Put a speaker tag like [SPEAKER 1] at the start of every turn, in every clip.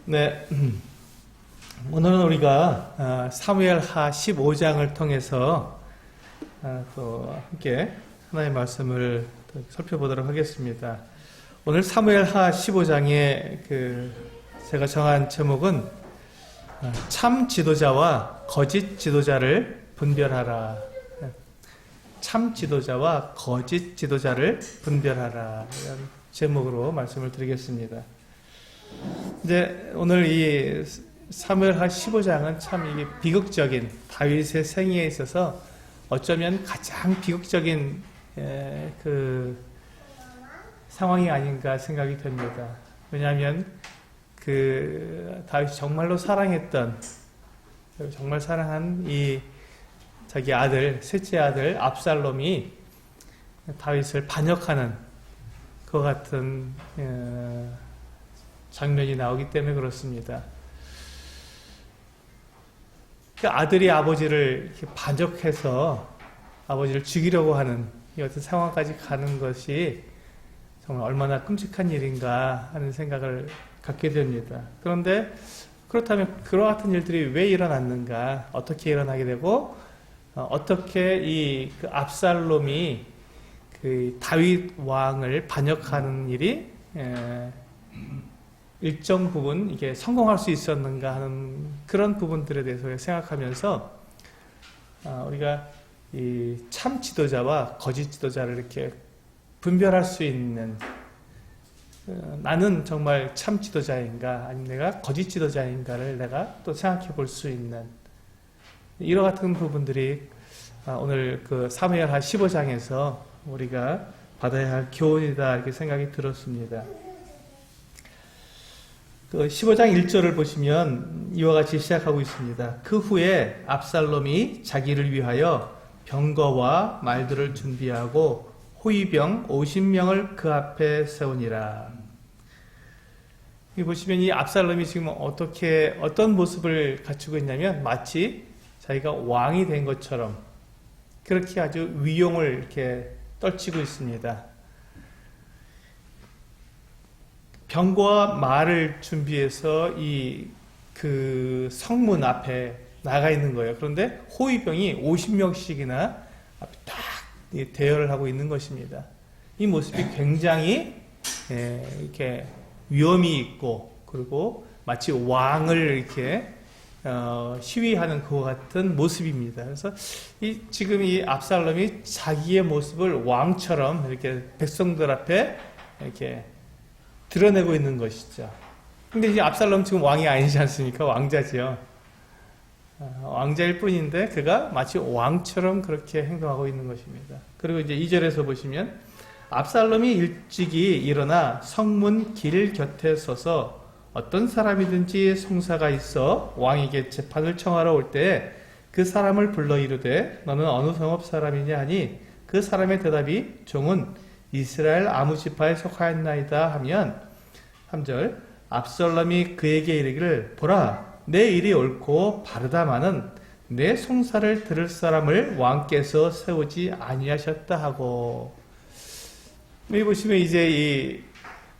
[SPEAKER 1] 네, 오늘은 우리가 사무엘하 15장을 통해서 또 함께 하나님의 말씀을 살펴보도록 하겠습니다. 오늘 사무엘하 15장에 제가 정한 제목은 참 지도자와 거짓 지도자를 분별하라. 참 지도자와 거짓 지도자를 분별하라. 이런 제목으로 말씀을 드리겠습니다. 이제 오늘 이 사무엘하 15장은 참 이게 비극적인 다윗의 생애에 있어서 어쩌면 가장 비극적인 상황이 아닌가 생각이 됩니다. 왜냐하면 다윗이 정말로 사랑했던, 정말 사랑한 이 자기 아들, 셋째 아들 압살롬이 다윗을 반역하는 그 같은 장면이 나오기 때문에 그렇습니다. 그 아들이 아버지를 반역해서 아버지를 죽이려고 하는 이 어떤 상황까지 가는 것이 정말 얼마나 끔찍한 일인가 하는 생각을 갖게 됩니다. 그런데 그렇다면 그와 같은 일들이 왜 일어났는가, 어떻게 일어나게 되고 어떻게 그 압살롬이 그 다윗 왕을 반역하는 일이 일정 부분 이게 성공할 수 있었는가 하는 그런 부분들에 대해서 생각하면서 우리가 이 참 지도자와 거짓 지도자를 이렇게 분별할 수 있는, 나는 정말 참 지도자인가 아니면 내가 거짓 지도자인가를 내가 또 생각해 볼 수 있는 이와 같은 부분들이 오늘 그 사무엘하 15장에서 우리가 받아야 할 교훈이다 이렇게 생각이 들었습니다. 그 15장 1절을 보시면 이와 같이 시작하고 있습니다. 그 후에 압살롬이 자기를 위하여 병거와 말들을 준비하고 호위병 50명을 그 앞에 세우니라. 여기 보시면 이 압살롬이 지금 어떤 모습을 갖추고 있냐면 마치 자기가 왕이 된 것처럼 그렇게 아주 위용을 이렇게 떨치고 있습니다. 병거와 말을 준비해서 그 성문 앞에 나가 있는 거예요. 그런데 호위병이 50명씩이나 앞에 딱 대열을 하고 있는 것입니다. 이 모습이 굉장히 이렇게 위엄이 있고, 그리고 마치 왕을 이렇게 시위하는 그와 같은 모습입니다. 그래서 지금 이 압살롬이 자기의 모습을 왕처럼 이렇게 백성들 앞에 이렇게 드러내고 있는 것이죠. 근데 이제 압살롬 지금 왕이 아니지 않습니까? 왕자지요. 왕자일 뿐인데 그가 마치 왕처럼 그렇게 행동하고 있는 것입니다. 그리고 이제 2절에서 보시면 압살롬이 일찍이 일어나 성문 길 곁에 서서 어떤 사람이든지 송사가 있어 왕에게 재판을 청하러 올 때 그 사람을 불러 이르되 너는 어느 성읍 사람이냐 하니 그 사람의 대답이 종은 이스라엘 아무 지파에 속하였나이다 하면 3절 압살롬이 그에게 이르기를 보라 내 일이 옳고 바르다마는 내 송사를 들을 사람을 왕께서 세우지 아니하셨다 하고. 여기 보시면 이제 이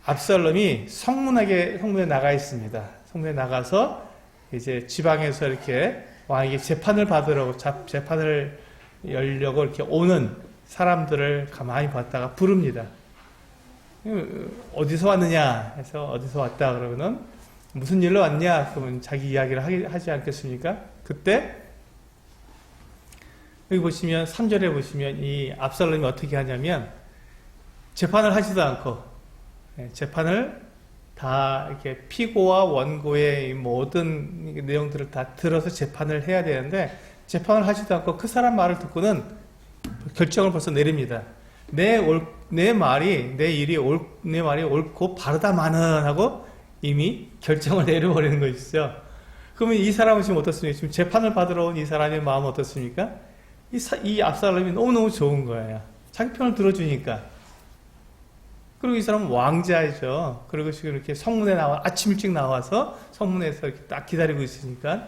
[SPEAKER 1] 압살롬이 성문에 나가 있습니다. 성문에 나가서 이제 지방에서 이렇게 왕에게 재판을 받으려고 재판을 열려고 이렇게 오는 사람들을 가만히 봤다가 부릅니다. 어디서 왔느냐 해서 어디서 왔다 그러면은 무슨 일로 왔냐 그러면 자기 이야기를 하지 않겠습니까? 그때 여기 보시면 3절에 보시면 이 압살롬이 어떻게 하냐면 재판을 하지도 않고 재판을 다 이렇게 피고와 원고의 모든 내용들을 다 들어서 재판을 해야 되는데 재판을 하지도 않고 그 사람 말을 듣고는 결정을 벌써 내립니다. 내 말이 옳고 바르다마는 하고 이미 결정을 내려버리는 것이죠. 그러면 이 사람은 지금 어떻습니까? 지금 재판을 받으러 온 이 사람의 마음은 어떻습니까? 이 압살롬이 너무너무 좋은 거예요. 자기 편을 들어주니까. 그리고 이 사람은 왕자이죠. 그리고 지금 이렇게 성문에 아침 일찍 나와서 성문에서 이렇게 딱 기다리고 있으니까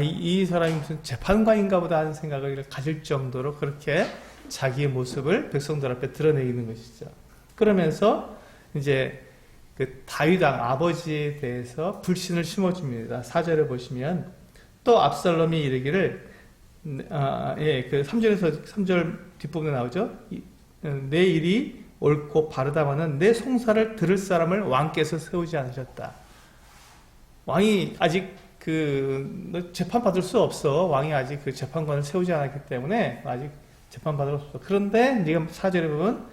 [SPEAKER 1] 이 사람이 무슨 재판관인가 보다 하는 생각을 가질 정도로 그렇게 자기의 모습을 백성들 앞에 드러내는 것이죠. 그러면서 이제 그 다윗 왕 아버지에 대해서 불신을 심어줍니다. 4절에 보시면 또 압살롬이 이르기를 그 3절 뒷부분에 나오죠. 내 일이 옳고 바르다마는 내 송사를 들을 사람을 왕께서 세우지 않으셨다. 왕이 아직 재판 받을 수 없어. 왕이 아직 그 재판관을 세우지 않았기 때문에 아직 재판 받을 수 없어. 그런데 지금 4절에 보면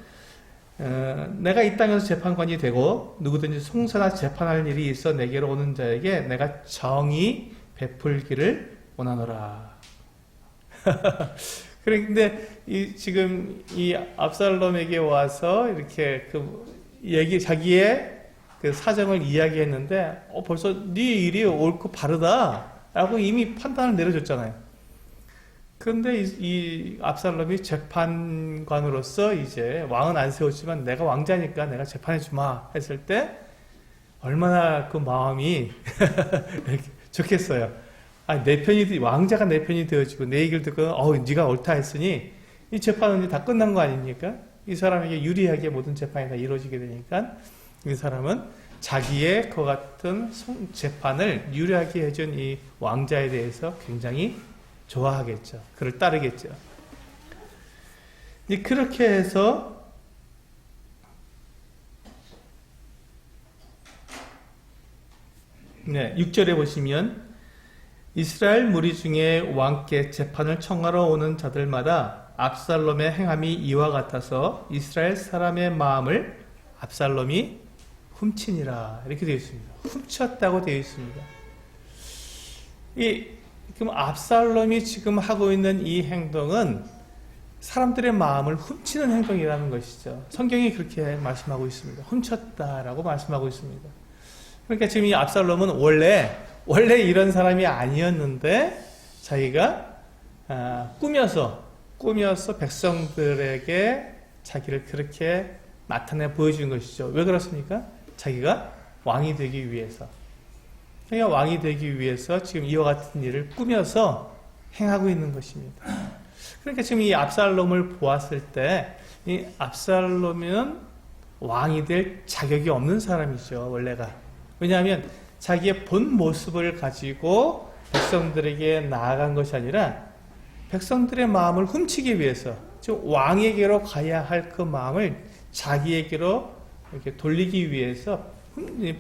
[SPEAKER 1] 내가 이 땅에서 재판관이 되고 누구든지 송사나 재판할 일이 있어 내게로 오는 자에게 내가 정의 베풀기를 원하노라. 그런데 지금 이 압살롬에게 와서 이렇게 자기의 그 사정을 이야기했는데 벌써 네 일이 옳고 바르다라고 이미 판단을 내려줬잖아요. 그런데 이 압살롬이 재판관으로서 이제 왕은 안 세웠지만 내가 왕자니까 내가 재판해 주마 했을 때 얼마나 그 마음이 좋겠어요. 내 편이, 왕자가 내 편이 되어지고 내 얘기를 듣고 네가 옳다 했으니 이 재판은 다 끝난 거 아닙니까? 이 사람에게 유리하게 모든 재판이 다 이루어지게 되니까 이 사람은 자기의 그 같은 재판을 유리하게 해준 이 왕자에 대해서 굉장히 좋아하겠죠. 그를 따르겠죠. 그렇게 해서 네, 6절에 보시면 이스라엘 무리 중에 왕께 재판을 청하러 오는 자들마다 압살롬의 행함이 이와 같아서 이스라엘 사람의 마음을 압살롬이 훔치니라. 이렇게 되어 있습니다. 훔쳤다고 되어 있습니다. 그럼 압살롬이 지금 하고 있는 이 행동은 사람들의 마음을 훔치는 행동이라는 것이죠. 성경이 그렇게 말씀하고 있습니다. 훔쳤다라고 말씀하고 있습니다. 그러니까 지금 이 압살롬은 원래 이런 사람이 아니었는데 자기가 꾸며서 백성들에게 자기를 그렇게 나타내 보여주는 것이죠. 왜 그렇습니까? 자기가 왕이 되기 위해서. 자기가 왕이 되기 위해서 지금 이와 같은 일을 꾸며서 행하고 있는 것입니다. 그러니까 지금 이 압살롬을 보았을 때 이 압살롬은 왕이 될 자격이 없는 사람이죠. 원래가. 왜냐하면 자기의 본 모습을 가지고 백성들에게 나아간 것이 아니라 백성들의 마음을 훔치기 위해서, 즉 왕에게로 가야 할 그 마음을 자기에게로 이렇게 돌리기 위해서,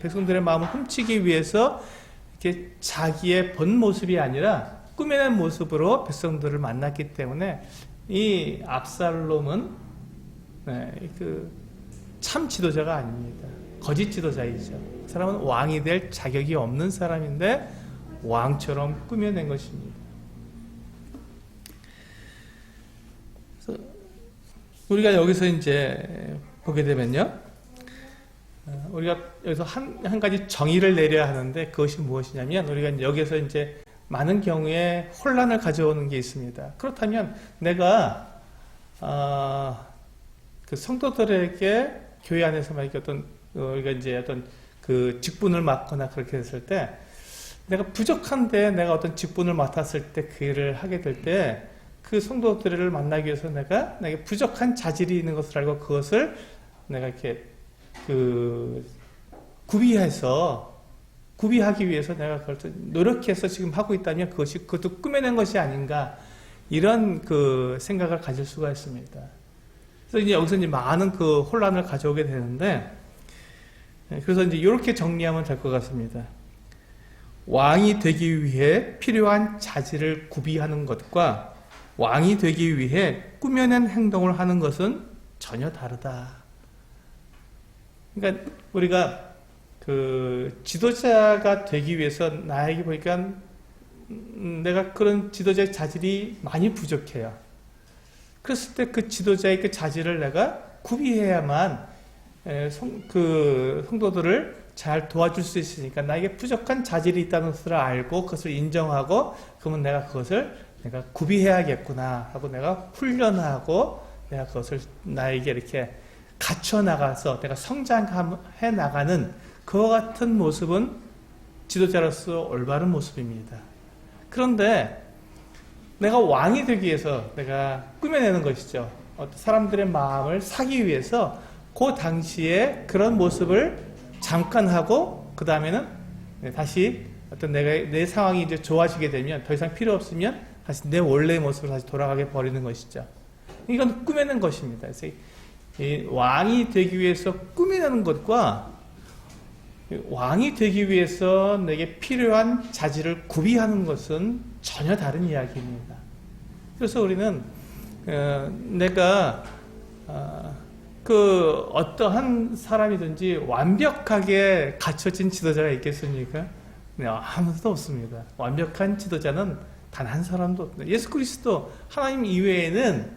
[SPEAKER 1] 백성들의 마음을 훔치기 위해서 이렇게 자기의 본 모습이 아니라 꾸며낸 모습으로 백성들을 만났기 때문에 이 압살롬은 참 지도자가 아닙니다. 거짓 지도자이죠. 그 사람은 왕이 될 자격이 없는 사람인데 왕처럼 꾸며낸 것입니다. 그래서 우리가 여기서 이제 보게 되면요, 우리가 여기서 한 가지 정의를 내려야 하는데 그것이 무엇이냐면, 우리가 여기서 이제 많은 경우에 혼란을 가져오는 게 있습니다. 그렇다면 내가 그 성도들에게 교회 안에서 만약에 우리가 이제 어떤 그 직분을 맡거나 그렇게 했을 때, 내가 부족한데 내가 어떤 직분을 맡았을 때 그 일을 하게 될 때, 그 성도들을 만나기 위해서 내게 부족한 자질이 있는 것을 알고 그것을 내가 이렇게 구비하기 위해서 내가 그걸 노력해서 지금 하고 있다면 그것도 꾸며낸 것이 아닌가, 이런 그 생각을 가질 수가 있습니다. 그래서 이제 여기서 이제 많은 그 혼란을 가져오게 되는데, 그래서 이제 이렇게 정리하면 될 것 같습니다. 왕이 되기 위해 필요한 자질을 구비하는 것과 왕이 되기 위해 꾸며낸 행동을 하는 것은 전혀 다르다. 그러니까 우리가 그 지도자가 되기 위해서 나에게 보니까 내가 그런 지도자의 자질이 많이 부족해요. 그랬을 때 그 지도자의 그 자질을 내가 구비해야만 그 성도들을 잘 도와줄 수 있으니까, 나에게 부족한 자질이 있다는 것을 알고 그것을 인정하고, 그러면 내가 그것을 내가 구비해야겠구나 하고 내가 훈련하고 내가 그것을 나에게 이렇게 갖춰 나가서 내가 성장해 나가는 그와 같은 모습은 지도자로서 올바른 모습입니다. 그런데 내가 왕이 되기 위해서 내가 꾸며내는 것이죠. 사람들의 마음을 사기 위해서 그 당시에 그런 모습을 잠깐 하고 그 다음에는 다시 어떤 내 상황이 이제 좋아지게 되면 더 이상 필요 없으면 다시 내 원래의 모습으로 다시 돌아가게 버리는 것이죠. 이건 꾸며낸 것입니다. 그래서 이 왕이 되기 위해서 꾸며내는 것과 왕이 되기 위해서 내게 필요한 자질을 구비하는 것은 전혀 다른 이야기입니다. 그래서 우리는 내가 그 어떠한 사람이든지 완벽하게 갖춰진 지도자가 있겠습니까? 아무도 없습니다. 완벽한 지도자는 단 한 사람도 없습니다. 예수 그리스도 하나님 이외에는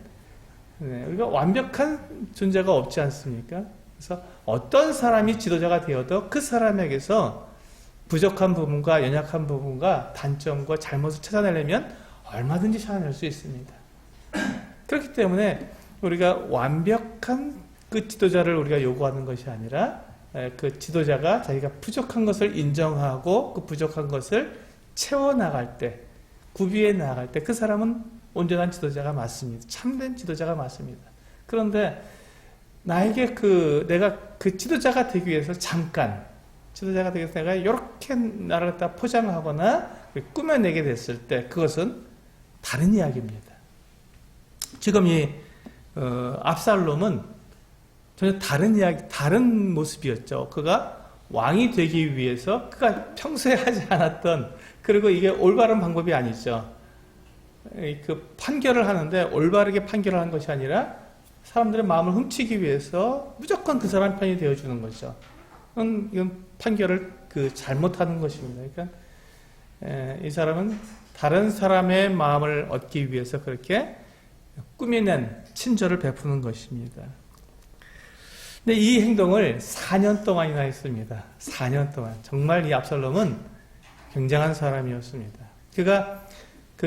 [SPEAKER 1] 우리가 완벽한 존재가 없지 않습니까? 그래서 어떤 사람이 지도자가 되어도 그 사람에게서 부족한 부분과 연약한 부분과 단점과 잘못을 찾아내려면 얼마든지 찾아낼 수 있습니다. 그렇기 때문에 우리가 완벽한 그 지도자를 우리가 요구하는 것이 아니라 그 지도자가 자기가 부족한 것을 인정하고 그 부족한 것을 채워나갈 때, 구비해 나갈 때 그 사람은 온전한 지도자가 맞습니다. 참된 지도자가 맞습니다. 그런데 나에게 내가 그 지도자가 되기 위해서 지도자가 되기 위해서 내가 이렇게 나를 갖다 포장하거나 꾸며내게 됐을 때 그것은 다른 이야기입니다. 지금 이 압살롬은 전혀 다른 이야기, 다른 모습이었죠. 그가 왕이 되기 위해서 그가 평소에 하지 않았던, 그리고 이게 올바른 방법이 아니죠. 그 판결을 하는데 올바르게 판결을 하는 것이 아니라 사람들의 마음을 훔치기 위해서 무조건 그 사람 편이 되어주는 거죠. 이건 판결을 잘못하는 것입니다. 그러니까 이 사람은 다른 사람의 마음을 얻기 위해서 그렇게 꾸며낸 친절을 베푸는 것입니다. 근데 이 행동을 4년 동안이나 했습니다. 4년 동안. 정말 이 압살롬은 굉장한 사람이었습니다. 그가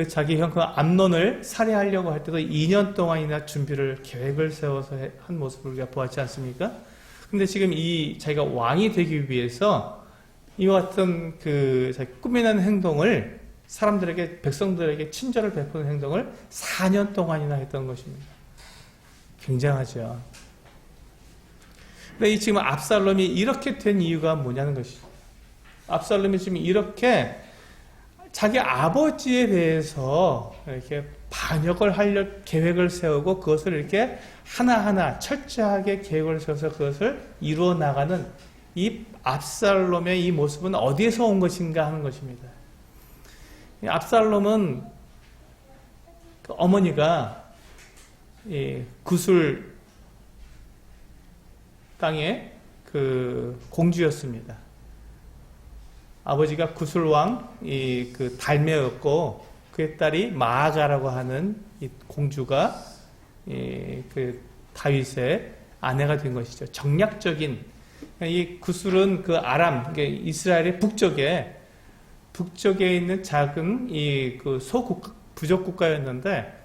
[SPEAKER 1] 자기 형 암논을 살해하려고 할 때도 2년 동안이나 계획을 세워서 한 모습을 우리가 보았지 않습니까? 근데 지금 자기가 왕이 되기 위해서 이와 같은 자기 꾸미는 행동을 백성들에게 친절을 베푸는 행동을 4년 동안이나 했던 것입니다. 굉장하죠. 근데 지금 압살롬이 이렇게 된 이유가 뭐냐는 것이죠. 압살롬이 지금 이렇게 자기 아버지에 대해서 이렇게 반역을 하려 계획을 세우고 그것을 이렇게 하나하나 철저하게 계획을 세워서 그것을 이루어 나가는 이 압살롬의 이 모습은 어디에서 온 것인가 하는 것입니다. 압살롬은 어머니가 구술 땅의 공주였습니다. 아버지가 구술왕 달메였고 그의 딸이 마아가라고 하는 이 공주가 다윗의 아내가 된 것이죠. 정략적인 이 구술은 아람, 이스라엘의 북쪽에 있는 작은 부족 국가였는데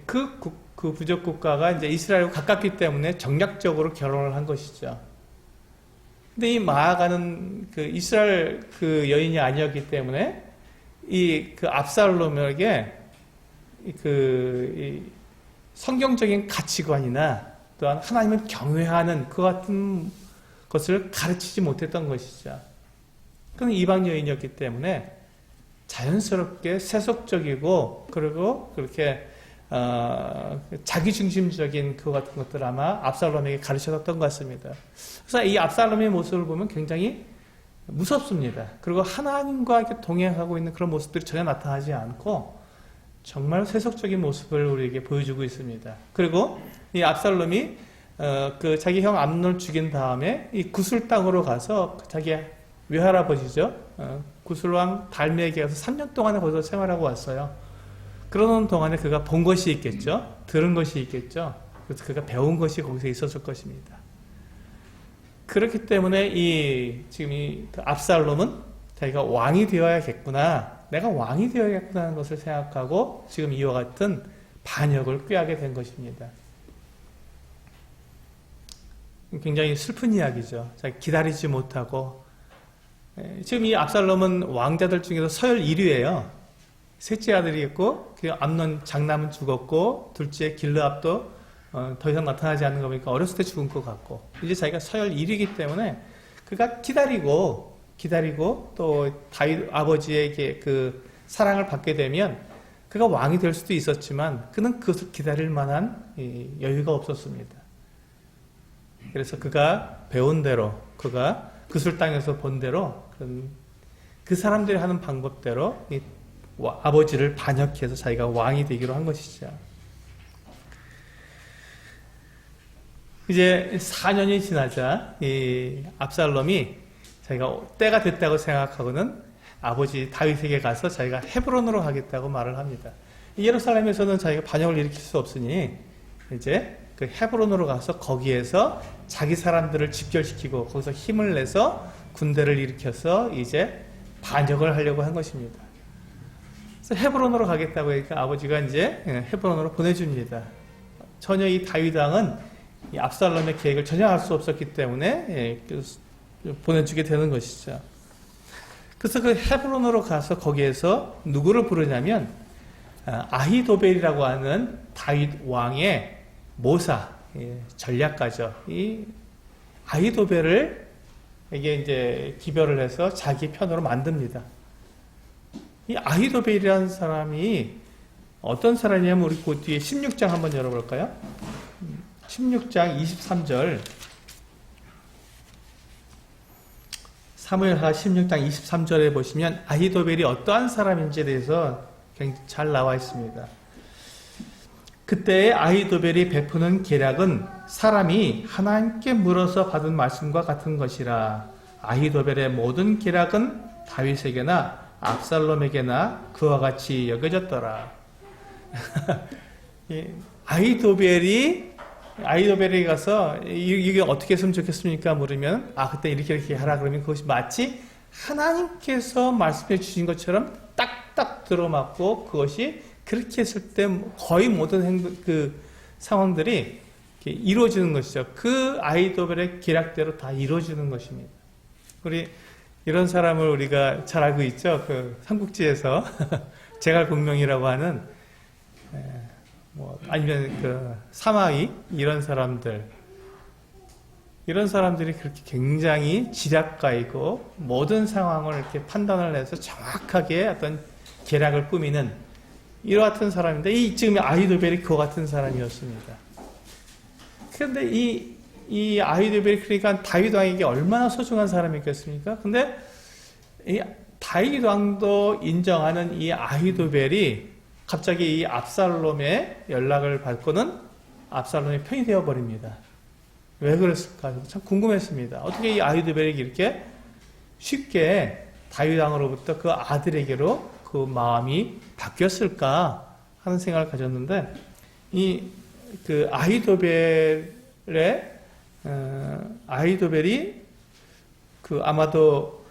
[SPEAKER 1] 그 부족 국가가 이제 이스라엘과 가깝기 때문에 정략적으로 결혼을 한 것이죠. 근데 이 마아가는 이스라엘 여인이 아니었기 때문에 압살롬에게 이 성경적인 가치관이나 또한 하나님을 경외하는 그 같은 것을 가르치지 못했던 것이죠. 그는 이방 여인이었기 때문에 자연스럽게 세속적이고 그리고 그렇게 자기중심적인 그 같은 것들 아마 압살롬에게 가르쳐줬던 것 같습니다. 그래서 이 압살롬의 모습을 보면 굉장히 무섭습니다. 그리고 하나님과 이렇게 동행하고 있는 그런 모습들이 전혀 나타나지 않고 정말 세속적인 모습을 우리에게 보여주고 있습니다. 그리고 이 압살롬이 자기 형 암논을 죽인 다음에 이 구술 땅으로 가서 자기 외할아버지죠. 구술왕 달메에게 가서 3년 동안에 거기서 생활하고 왔어요. 그러는 동안에 그가 본 것이 있겠죠. 들은 것이 있겠죠. 그래서 그가 배운 것이 거기서 있었을 것입니다. 그렇기 때문에 지금 압살롬은 자기가 왕이 되어야겠구나, 내가 왕이 되어야겠구나 하는 것을 생각하고 지금 이와 같은 반역을 꾀하게 된 것입니다. 굉장히 슬픈 이야기죠. 기다리지 못하고 지금 이 압살롬은 왕자들 중에서 서열 1위예요. 셋째 아들이 있고 암논 장남은 죽었고 둘째 길르압도 더 이상 나타나지 않는 거 보니까 어렸을 때 죽은 것 같고 이제 자기가 서열 1위이기 때문에 그가 기다리고 또 다윗 아버지에게 그 사랑을 받게 되면 그가 왕이 될 수도 있었지만 그는 그것을 기다릴 만한 여유가 없었습니다. 그래서 그가 배운 대로, 그가 그술 땅에서 본 대로 그 사람들이 하는 방법대로 아버지를 반역해서 자기가 왕이 되기로 한 것이죠. 이제 4년이 지나자 이 압살롬이 자기가 때가 됐다고 생각하고는 아버지 다윗에게 가서 자기가 헤브론으로 가겠다고 말을 합니다. 예루살렘에서는 자기가 반역을 일으킬 수 없으니 이제 그 헤브론으로 가서 거기에서 자기 사람들을 집결시키고 거기서 힘을 내서 군대를 일으켜서 이제 반역을 하려고 한 것입니다. 그래서 헤브론으로 가겠다고 하니까 아버지가 이제 헤브론으로 보내줍니다. 전혀 이 다윗 왕은 이 압살롬의 계획을 전혀 알 수 없었기 때문에 보내주게 되는 것이죠. 그래서 그 헤브론으로 가서 거기에서 누구를 부르냐면 아히도벨이라고 하는 다윗 왕의 모사, 전략가죠. 이 아히도벨을 이게 이제 기별을 해서 자기 편으로 만듭니다. 이 아히도벨이라는 사람이 어떤 사람이냐면 우리 그 뒤에 16장 한번 열어볼까요? 16장 23절 사무엘하 16장 23절에 보시면 아히도벨이 어떠한 사람인지에 대해서 굉장히 잘 나와 있습니다. 그때의 아히도벨이 베푸는 계략은 사람이 하나님께 물어서 받은 말씀과 같은 것이라. 아히도벨의 모든 계략은 다윗에게나 압살롬에게나 그와 같이 여겨졌더라. 아히도벨이 가서 이게 어떻게 했으면 좋겠습니까? 물으면 그때 이렇게 하라 그러면 그것이 마치 하나님께서 말씀해 주신 것처럼 딱딱 들어맞고 그것이 그렇게 했을 때 거의 모든 그 상황들이 이루어지는 것이죠. 그 아히도벨의 계략대로 다 이루어지는 것입니다. 우리 이런 사람을 우리가 잘 알고 있죠. 그 삼국지에서 제갈공명이라고 하는 아니면 그 사마이 이런 사람들이 그렇게 굉장히 지략가이고 모든 상황을 이렇게 판단을 해서 정확하게 어떤 계략을 꾸미는 이와 같은 사람인데 지금 아히도벨이 그와 같은 사람이었습니다. 그런데 이 아히도벨이 그러니까 다윗 왕에게 얼마나 소중한 사람이겠습니까? 근데 이 다윗 왕도 인정하는 이 아히도벨이 갑자기 이 압살롬의 연락을 받고는 압살롬의 편이 되어버립니다. 왜 그랬을까? 참 궁금했습니다. 어떻게 이 아히도벨이 이렇게 쉽게 다윗 왕으로부터 그 아들에게로 그 마음이 바뀌었을까 하는 생각을 가졌는데 그 아히도벨이 그 아마도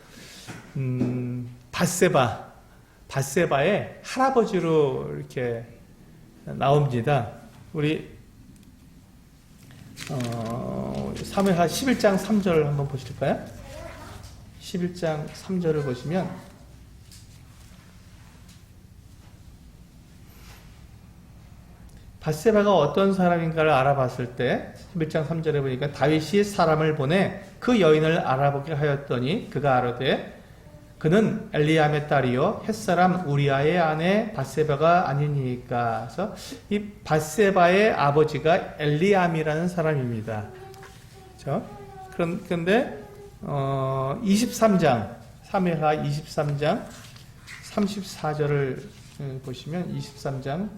[SPEAKER 1] 밧세바의 할아버지로 이렇게 나옵니다. 우리 사무엘하 11장 3절 한번 보실까요? 11장 3절을 보시면 밧세바가 어떤 사람인가를 알아봤을 때 11장 3절에 보니까 다윗이 사람을 보내 그 여인을 알아보게 하였더니 그가 아뢰되 그는 엘리암의 딸이요 햇사람 우리아의 아내 밧세바가 아니니까. 그래서 이 밧세바의 아버지가 엘리암이라는 사람입니다. 그렇죠? 그런데 23장 사무엘하 23장 34절을 보시면 23장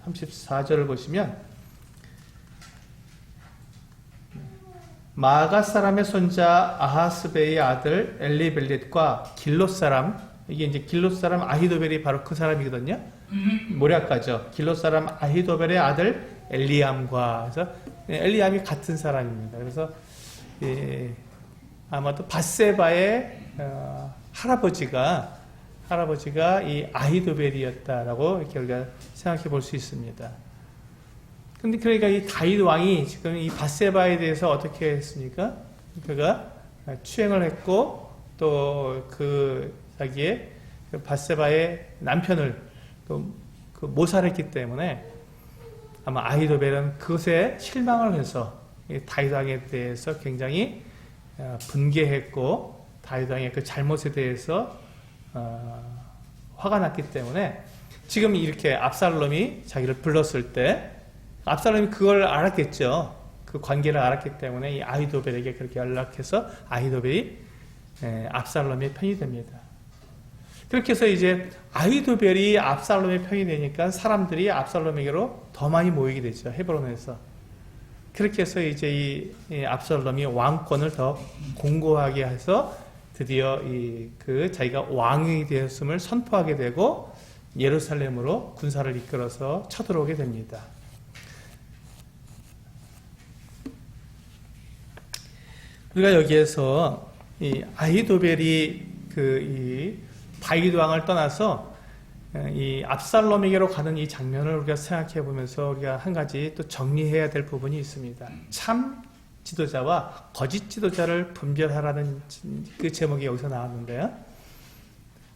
[SPEAKER 1] 34절을 보시면 마아가 사람의 손자 아하스베의 아들 엘리벨릿과 길롯 사람, 이게 이제 길롯 사람 아히도벨이 바로 그 사람이거든요. 모략가죠. 길롯 사람 아히도벨의 아들 엘리암과, 그래서 엘리암이 같은 사람입니다. 그래서 아마도 밧세바의 할아버지가 이 아히도벨이었다라고 이렇게 우리가 생각해 볼 수 있습니다. 근데 그러니까 이 다윗 왕이 지금 이 밧세바에 대해서 어떻게 했습니까? 그가 추행을 했고 또 자기의 밧세바의 남편을 또 모살했기 때문에 아마 아히도벨은 그것에 실망을 해서 다윗 왕에 대해서 굉장히 분개했고 다윗 왕의 그 잘못에 대해서 화가 났기 때문에 지금 이렇게 압살롬이 자기를 불렀을 때 압살롬이 그걸 알았겠죠. 그 관계를 알았기 때문에 이 아히도벨에게 그렇게 연락해서 아히도벨이 압살롬의 편이 됩니다. 그렇게 해서 이제 아히도벨이 압살롬의 편이 되니까 사람들이 압살롬에게로 더 많이 모이게 되죠. 헤브론에서. 그렇게 해서 이제 이 압살롬이 왕권을 더 공고하게 해서 드디어 자기가 왕이 되었음을 선포하게 되고 예루살렘으로 군사를 이끌어서 쳐들어오게 됩니다. 우리가 여기에서 이 아히도벨이 이 다윗 왕을 떠나서 이 압살롬에게로 가는 이 장면을 우리가 생각해 보면서 우리가 한 가지 또 정리해야 될 부분이 있습니다. 참 지도자와 거짓 지도자를 분별하라는 그 제목이 여기서 나왔는데요.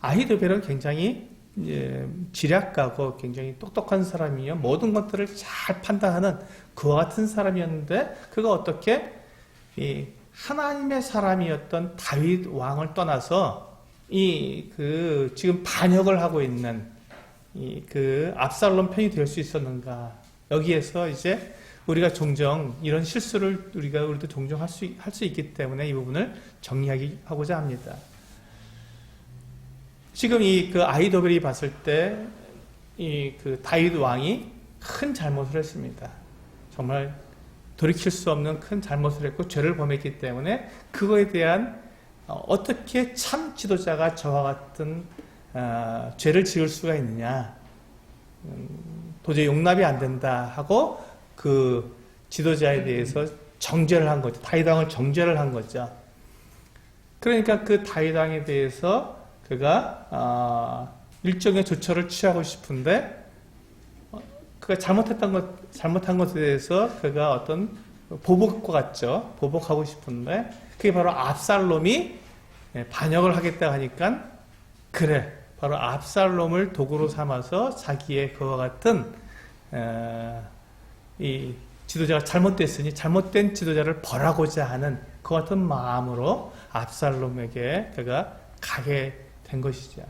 [SPEAKER 1] 아히도벨은 굉장히 지략가고 굉장히 똑똑한 사람이요. 모든 것들을 잘 판단하는 그와 같은 사람이었는데 그가 어떻게 이 하나님의 사람이었던 다윗 왕을 떠나서 지금 반역을 하고 있는 그 압살롬 편이 될 수 있었는가? 여기에서 이제 우리가 종종 이런 실수를 우리도 종종 할 수 있기 때문에 이 부분을 정리하고자 합니다. 지금 그 아히도벨이 봤을 때 그 다윗 왕이 큰 잘못을 했습니다. 정말 돌이킬 수 없는 큰 잘못을 했고 죄를 범했기 때문에 그거에 대한 어떻게 참 지도자가 저와 같은 죄를 지을 수가 있느냐, 도저히 용납이 안 된다 하고 그 지도자에 대해서 정죄를 한 거죠. 다윗 왕을 정죄를 한 거죠. 그러니까 그 다윗 왕에 대해서 그가 일종의 조처를 취하고 싶은데 그가 잘못한 것에 대해서 그가 어떤 보복과 같죠. 보복하고 싶은데 그게 바로 압살롬이 반역을 하겠다 하니까 그래 바로 압살롬을 도구로 삼아서 자기의 그와 같은 이 지도자가 잘못됐으니 잘못된 지도자를 벌하고자 하는 그 같은 마음으로 압살롬에게 그가 가게 된 것이죠.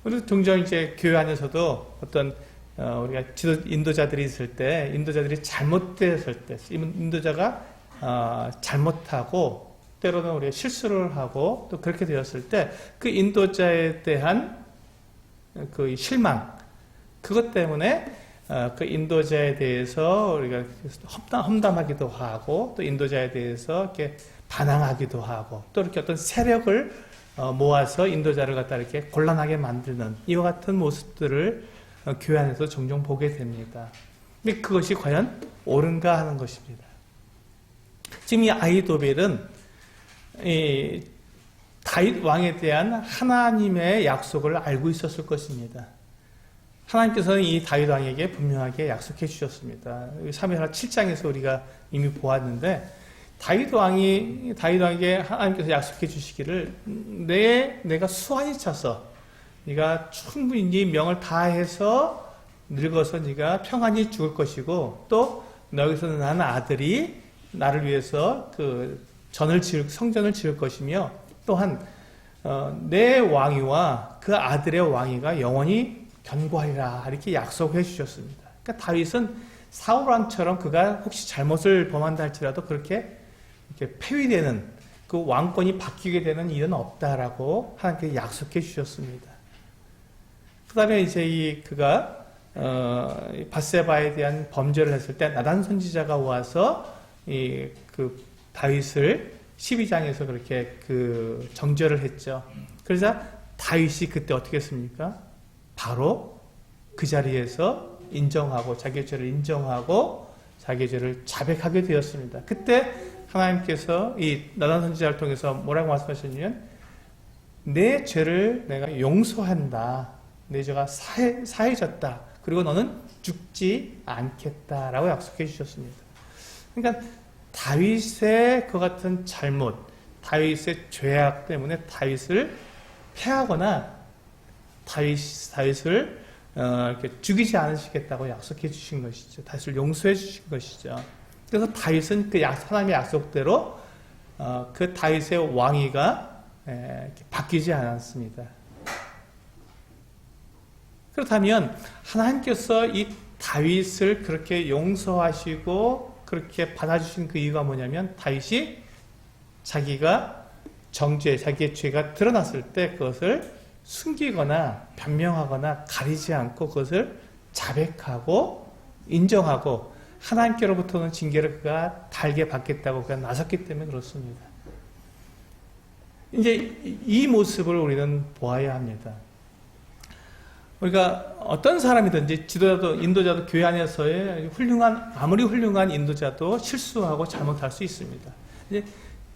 [SPEAKER 1] 우리 종종 이제 교회 안에서도 어떤 우리가 인도자들이 있을 때, 인도자들이 잘못됐을 때, 인도자가 잘못하고 때로는 우리가 실수를 하고 또 그렇게 되었을 때 그 인도자에 대한 그 실망, 그것 때문에 그 인도자에 대해서 우리가 험담하기도 하고 또 인도자에 대해서 이렇게 반항하기도 하고 또 이렇게 어떤 세력을 모아서 인도자를 갖다 이렇게 곤란하게 만드는 이와 같은 모습들을 교회 안에서 종종 보게 됩니다. 근데 그것이 과연 옳은가 하는 것입니다. 지금 이 아히도벨은 이 다윗 왕에 대한 하나님의 약속을 알고 있었을 것입니다. 하나님께서는 이 다윗 왕에게 분명하게 약속해 주셨습니다. 사무엘하 7장에서 우리가 이미 보았는데 다윗 왕에게 하나님께서 약속해 주시기를 내가 수완이 차서 네가 충분히 네 명을 다해서 늙어서 네가 평안히 죽을 것이고 또 너에게서 난 아들이 나를 위해서 그 성전을 지을 것이며 또한 내 왕위와 그 아들의 왕위가 영원히 견고하리라 이렇게 약속해 주셨습니다. 그러니까 다윗은 사울 왕처럼 그가 혹시 잘못을 범한다 할지라도 그렇게 이렇게 폐위되는 그 왕권이 바뀌게 되는 일은 없다라고 하나님께 약속해 주셨습니다. 그다음에 이제 그가 밧세바에 대한 범죄를 했을 때 나단 선지자가 와서 그 다윗을 12장에서 그렇게 그 정죄를 했죠. 그래서 다윗이 그때 어떻게 했습니까? 바로 그 자리에서 인정하고 자기의 죄를 인정하고 자기의 죄를 자백하게 되었습니다. 그때 하나님께서 이 나단 선지자를 통해서 뭐라고 말씀하셨냐면 내 죄를 내가 용서한다. 내 죄가 사해졌다. 그리고 너는 죽지 않겠다라고 약속해 주셨습니다. 그러니까 다윗의 그 같은 잘못, 다윗의 죄악 때문에 다윗을 패하거나 다윗을 이렇게 죽이지 않으시겠다고 약속해 주신 것이죠. 다윗을 용서해 주신 것이죠. 그래서 다윗은 그 하나님의 약속대로 그 다윗의 왕위가 바뀌지 않았습니다. 그렇다면 하나님께서 이 다윗을 그렇게 용서하시고 그렇게 받아주신 그 이유가 뭐냐면, 다윗이 자기가 자기의 죄가 드러났을 때 그것을 숨기거나 변명하거나 가리지 않고 그것을 자백하고 인정하고 하나님께로부터는 징계를 그가 달게 받겠다고 그가 나섰기 때문에 그렇습니다. 이제 이 모습을 우리는 보아야 합니다. 우리가 어떤 사람이든지 지도자도 인도자도 교회 안에서의 아무리 훌륭한 인도자도 실수하고 잘못할 수 있습니다. 이제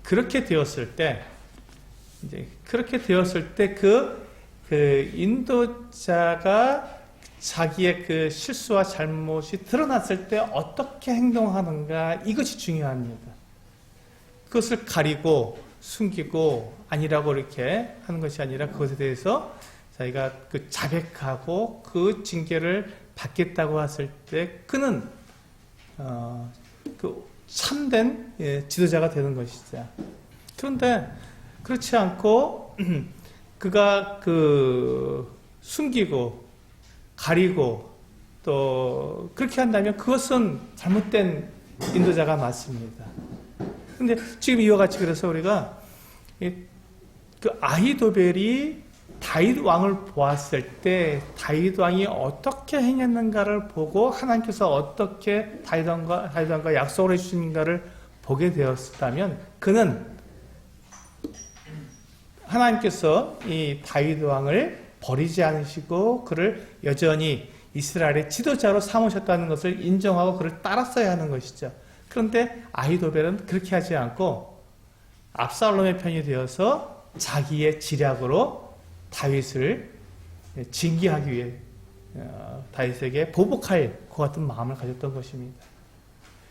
[SPEAKER 1] 그렇게 되었을 때 그 인도자가 자기의 그 실수와 잘못이 드러났을 때 어떻게 행동하는가, 이것이 중요합니다. 그것을 가리고 숨기고 아니라고 이렇게 하는 것이 아니라 그것에 대해서 자기가 그 자백하고 그 징계를 받겠다고 했을 때 그는 그 참된 지도자가 되는 것이죠. 그런데 그렇지 않고 그가 그 숨기고 가리고 또 그렇게 한다면 그것은 잘못된 인도자가 맞습니다. 근데 지금 이와 같이 그래서 우리가 그 아히도벨이 다윗 왕을 보았을 때 다윗 왕이 어떻게 행했는가를 보고 하나님께서 어떻게 다윗 왕과 약속을 해주신가를 보게 되었다면 그는 하나님께서 이 다윗 왕을 버리지 않으시고 그를 여전히 이스라엘의 지도자로 삼으셨다는 것을 인정하고 그를 따랐어야 하는 것이죠. 그런데 아히도벨은 그렇게 하지 않고 압살롬의 편이 되어서 자기의 지략으로 다윗을 징계하기 위해 다윗에게 보복할 것 같은 마음을 가졌던 것입니다.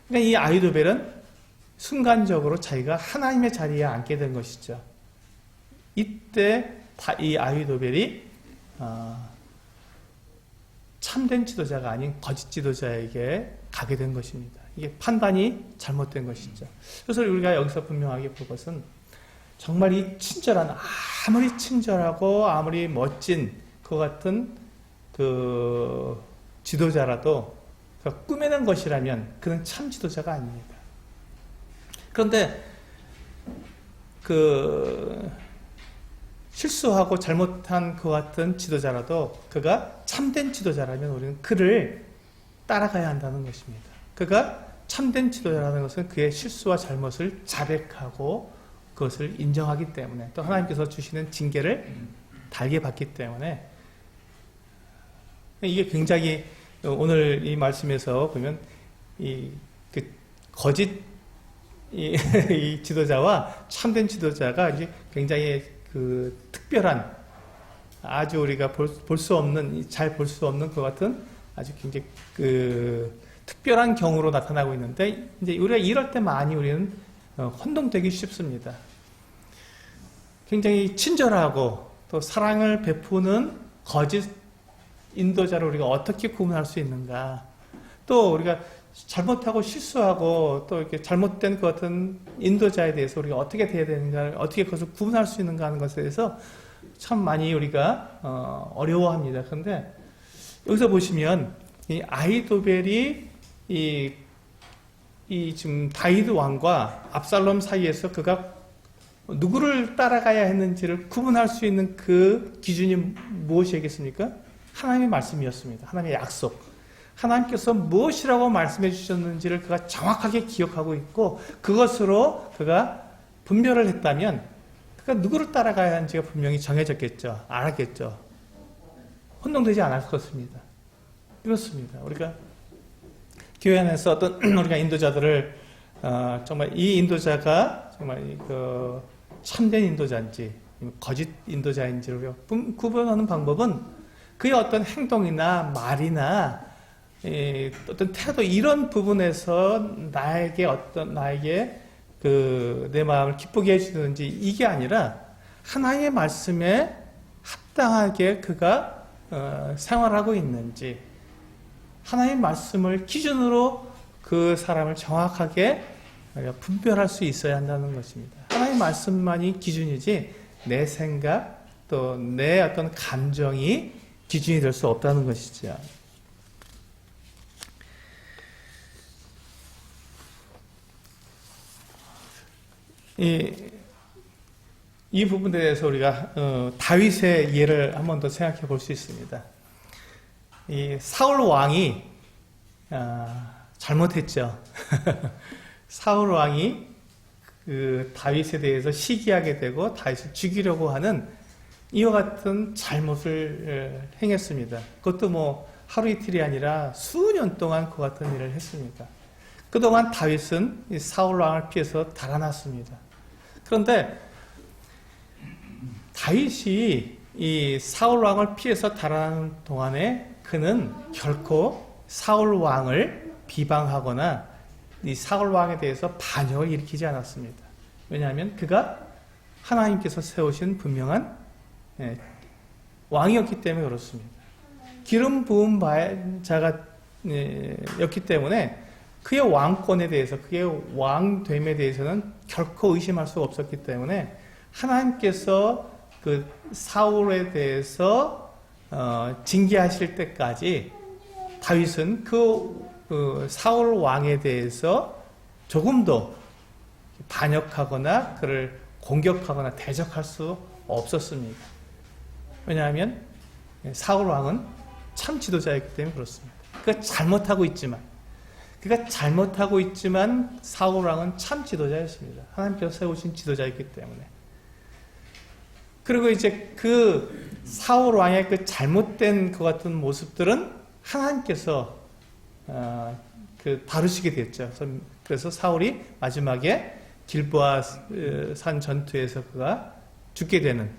[SPEAKER 1] 그러니까 이 아히도벨은 순간적으로 자기가 하나님의 자리에 앉게 된 것이죠. 이때 이 아히도벨이 참된 지도자가 아닌 거짓 지도자에게 가게 된 것입니다. 이게 판단이 잘못된 것이죠. 그래서 우리가 여기서 분명하게 볼 것은 정말 이 아무리 친절하고 아무리 멋진 그 같은 그 지도자라도 꾸며낸 것이라면 그는 참 지도자가 아닙니다. 그런데 실수하고 잘못한 그 같은 지도자라도 그가 참된 지도자라면 우리는 그를 따라가야 한다는 것입니다. 그가 참된 지도자라는 것은 그의 실수와 잘못을 자백하고 그것을 인정하기 때문에 또 하나님께서 주시는 징계를 달게 받기 때문에 이게 굉장히 오늘 이 말씀에서 보면 거짓 이 지도자와 참된 지도자가 이제 굉장히 그 특별한 아주 우리가 잘 볼 수 없는 것 같은 아주 굉장히 그 특별한 경우로 나타나고 있는데 이제 우리가 이럴 때 많이 우리는 혼동되기 쉽습니다. 굉장히 친절하고 또 사랑을 베푸는 거짓 인도자를 우리가 어떻게 구분할 수 있는가? 또 우리가 잘못하고 실수하고 또 이렇게 잘못된 것 같은 인도자에 대해서 우리가 어떻게 돼야 되는가, 어떻게 그것을 구분할 수 있는가 하는 것에 대해서 참 많이 우리가 어려워합니다. 그런데 여기서 보시면 이 아히도벨이 지금 다윗 왕과 압살롬 사이에서 그가 누구를 따라가야 했는지를 구분할 수 있는 그 기준이 무엇이겠습니까? 하나님의 말씀이었습니다. 하나님의 약속. 하나님께서 무엇이라고 말씀해 주셨는지를 그가 정확하게 기억하고 있고 그것으로 그가 분별을 했다면 그가 누구를 따라가야 하는지가 분명히 정해졌겠죠. 알았겠죠. 혼동되지 않을 것입니다. 그렇습니다. 우리가 교회 안에서 어떤 우리가 인도자들을 정말 이 인도자가 정말 그 참된 인도자인지 거짓 인도자인지를 구분하는 방법은 그의 어떤 행동이나 말이나 어떤 태도 이런 부분에서 나에게 내 마음을 기쁘게 해주는지 이게 아니라 하나님의 말씀에 합당하게 그가 생활하고 있는지 하나님의 말씀을 기준으로 그 사람을 정확하게 우리가 분별할 수 있어야 한다는 것입니다. 하나님의 말씀만이 기준이지 내 생각 또 내 어떤 감정이 기준이 될 수 없다는 것이죠. 이 부분에 대해서 우리가 다윗의 예를 한 번 더 생각해 볼 수 있습니다. 이 사울 왕이 잘못했죠. 사울 왕이 그 다윗에 대해서 시기하게 되고 다윗을 죽이려고 하는 이와 같은 잘못을 행했습니다. 그것도 뭐 하루 이틀이 아니라 수년 동안 그 같은 일을 했습니다. 그동안 다윗은 이 사울 왕을 피해서 달아났습니다. 그런데 다윗이 이 사울 왕을 피해서 달아나는 동안에 그는 결코 사울 왕을 비방하거나 이 사울 왕에 대해서 반역을 일으키지 않았습니다. 왜냐하면 그가 하나님께서 세우신 분명한 왕이었기 때문에 그렇습니다. 기름 부은 자가 였기 때문에 그의 왕권에 대해서 그의 왕됨에 대해서는 결코 의심할 수 없었기 때문에 하나님께서 그 사울에 대해서 징계하실 때까지 다윗은 그 사울 왕에 대해서 조금도 반역하거나 그를 공격하거나 대적할 수 없었습니다. 왜냐하면 사울 왕은 참 지도자였기 때문에 그렇습니다. 그가 잘못하고 있지만 사울 왕은 참 지도자였습니다. 하나님께서 세우신 지도자였기 때문에. 그리고 이제 그 사울 왕의 그 잘못된 그 같은 모습들은 하나님께서 다루시게 됐죠. 그래서 사울이 마지막에 길보아 산 전투에서 그가 죽게 되는.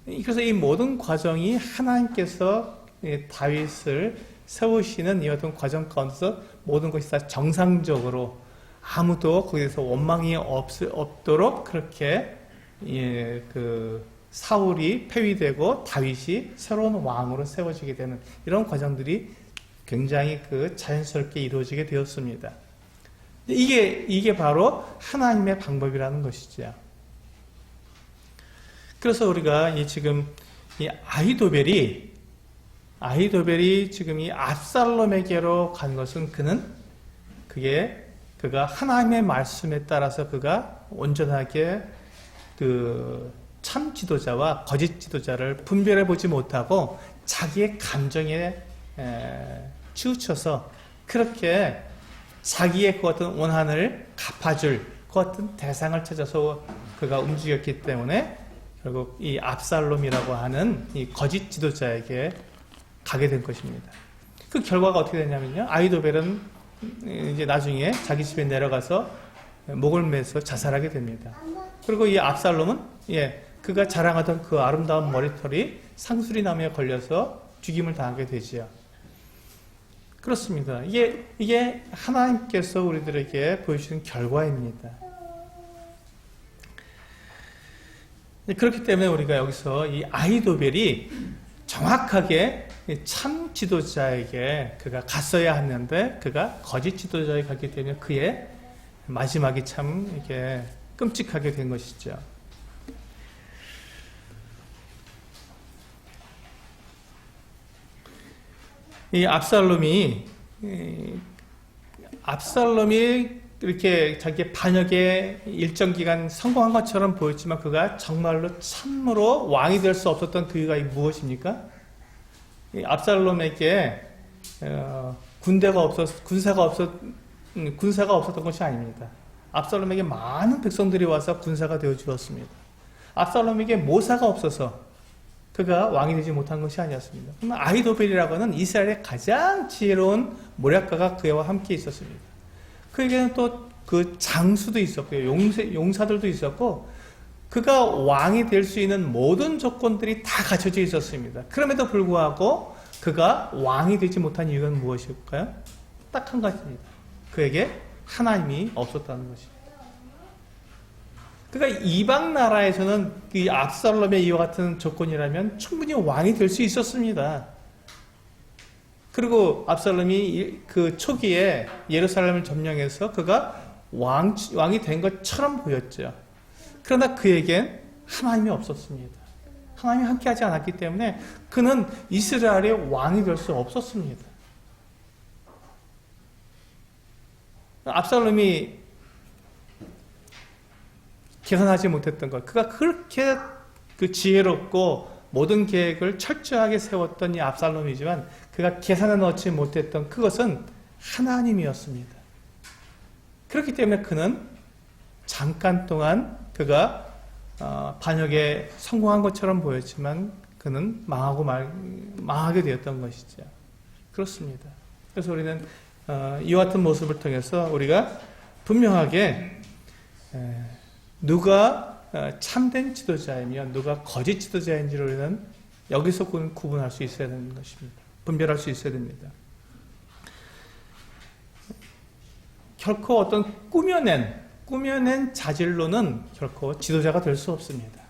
[SPEAKER 1] 그래서 이 모든 과정이 하나님께서 다윗을 세우시는 이 어떤 과정 가운데서 모든 것이 다 정상적으로 아무도 거기에서 원망이 없도록 그렇게 그 사울이 폐위되고 다윗이 새로운 왕으로 세워지게 되는 이런 과정들이 굉장히 그 자연스럽게 이루어지게 되었습니다. 이게 바로 하나님의 방법이라는 것이죠. 그래서 우리가 지금 이 아히도벨이 지금 이 압살롬에게로 간 것은 그가 하나님의 말씀에 따라서 그가 온전하게 그 참 지도자와 거짓 지도자를 분별해 보지 못하고 자기의 감정에 치우쳐서 그렇게 자기의 그 어떤 원한을 갚아줄 그 어떤 대상을 찾아서 그가 움직였기 때문에 결국 이 압살롬이라고 하는 이 거짓 지도자에게 가게 된 것입니다. 그 결과가 어떻게 되냐면요. 아히도벨은 이제 나중에 자기 집에 내려가서 목을 매서 자살하게 됩니다. 그리고 이 압살롬은 그가 자랑하던 그 아름다운 머리털이 상수리나무에 걸려서 죽임을 당하게 되지요. 그렇습니다. 이게 하나님께서 우리들에게 보여주신 결과입니다. 그렇기 때문에 우리가 여기서 이 아히도벨이 정확하게 참 지도자에게 그가 갔어야 했는데 그가 거짓 지도자에게 갔기 때문에 그의 마지막이 참 이게 끔찍하게 된 것이죠. 이 압살롬이 이렇게 자기 반역에 일정 기간 성공한 것처럼 보였지만 그가 정말로 참으로 왕이 될 수 없었던 그 이유가 무엇입니까? 이 압살롬에게 군사가 없었던 것이 아닙니다. 압살롬에게 많은 백성들이 와서 군사가 되어 주었습니다. 압살롬에게 모사가 없어서 그가 왕이 되지 못한 것이 아니었습니다. 아히도벨이라고 하는 이스라엘의 가장 지혜로운 모략가가 그와 함께 있었습니다. 그에게는 또 그 장수도 있었고요. 용사들도 있었고 그가 왕이 될 수 있는 모든 조건들이 다 갖춰져 있었습니다. 그럼에도 불구하고 그가 왕이 되지 못한 이유가 무엇일까요? 딱 한 가지입니다. 그에게 하나님이 없었다는 것입니다. 그러니까 이방 나라에서는 이 압살롬의 이와 같은 조건이라면 충분히 왕이 될 수 있었습니다. 그리고 압살롬이 그 초기에 예루살렘을 점령해서 그가 왕이 된 것처럼 보였죠. 그러나 그에겐 하나님이 없었습니다. 하나님이 함께하지 않았기 때문에 그는 이스라엘의 왕이 될 수 없었습니다. 압살롬이 계산하지 못했던 것, 그가 그렇게 그 지혜롭고 모든 계획을 철저하게 세웠던 이 압살롬이지만 그가 계산해 넣지 못했던 그것은 하나님이었습니다. 그렇기 때문에 그는 잠깐 동안 그가 반역에 성공한 것처럼 보였지만 그는 망하게 되었던 것이죠. 그렇습니다. 그래서 우리는 이와 같은 모습을 통해서 우리가 분명하게 누가 참된 지도자이며 누가 거짓 지도자인지를 우리는 여기서 구분할 수 있어야 되는 것입니다. 분별할 수 있어야 됩니다. 결코 어떤 꾸며낸 자질로는 결코 지도자가 될 수 없습니다.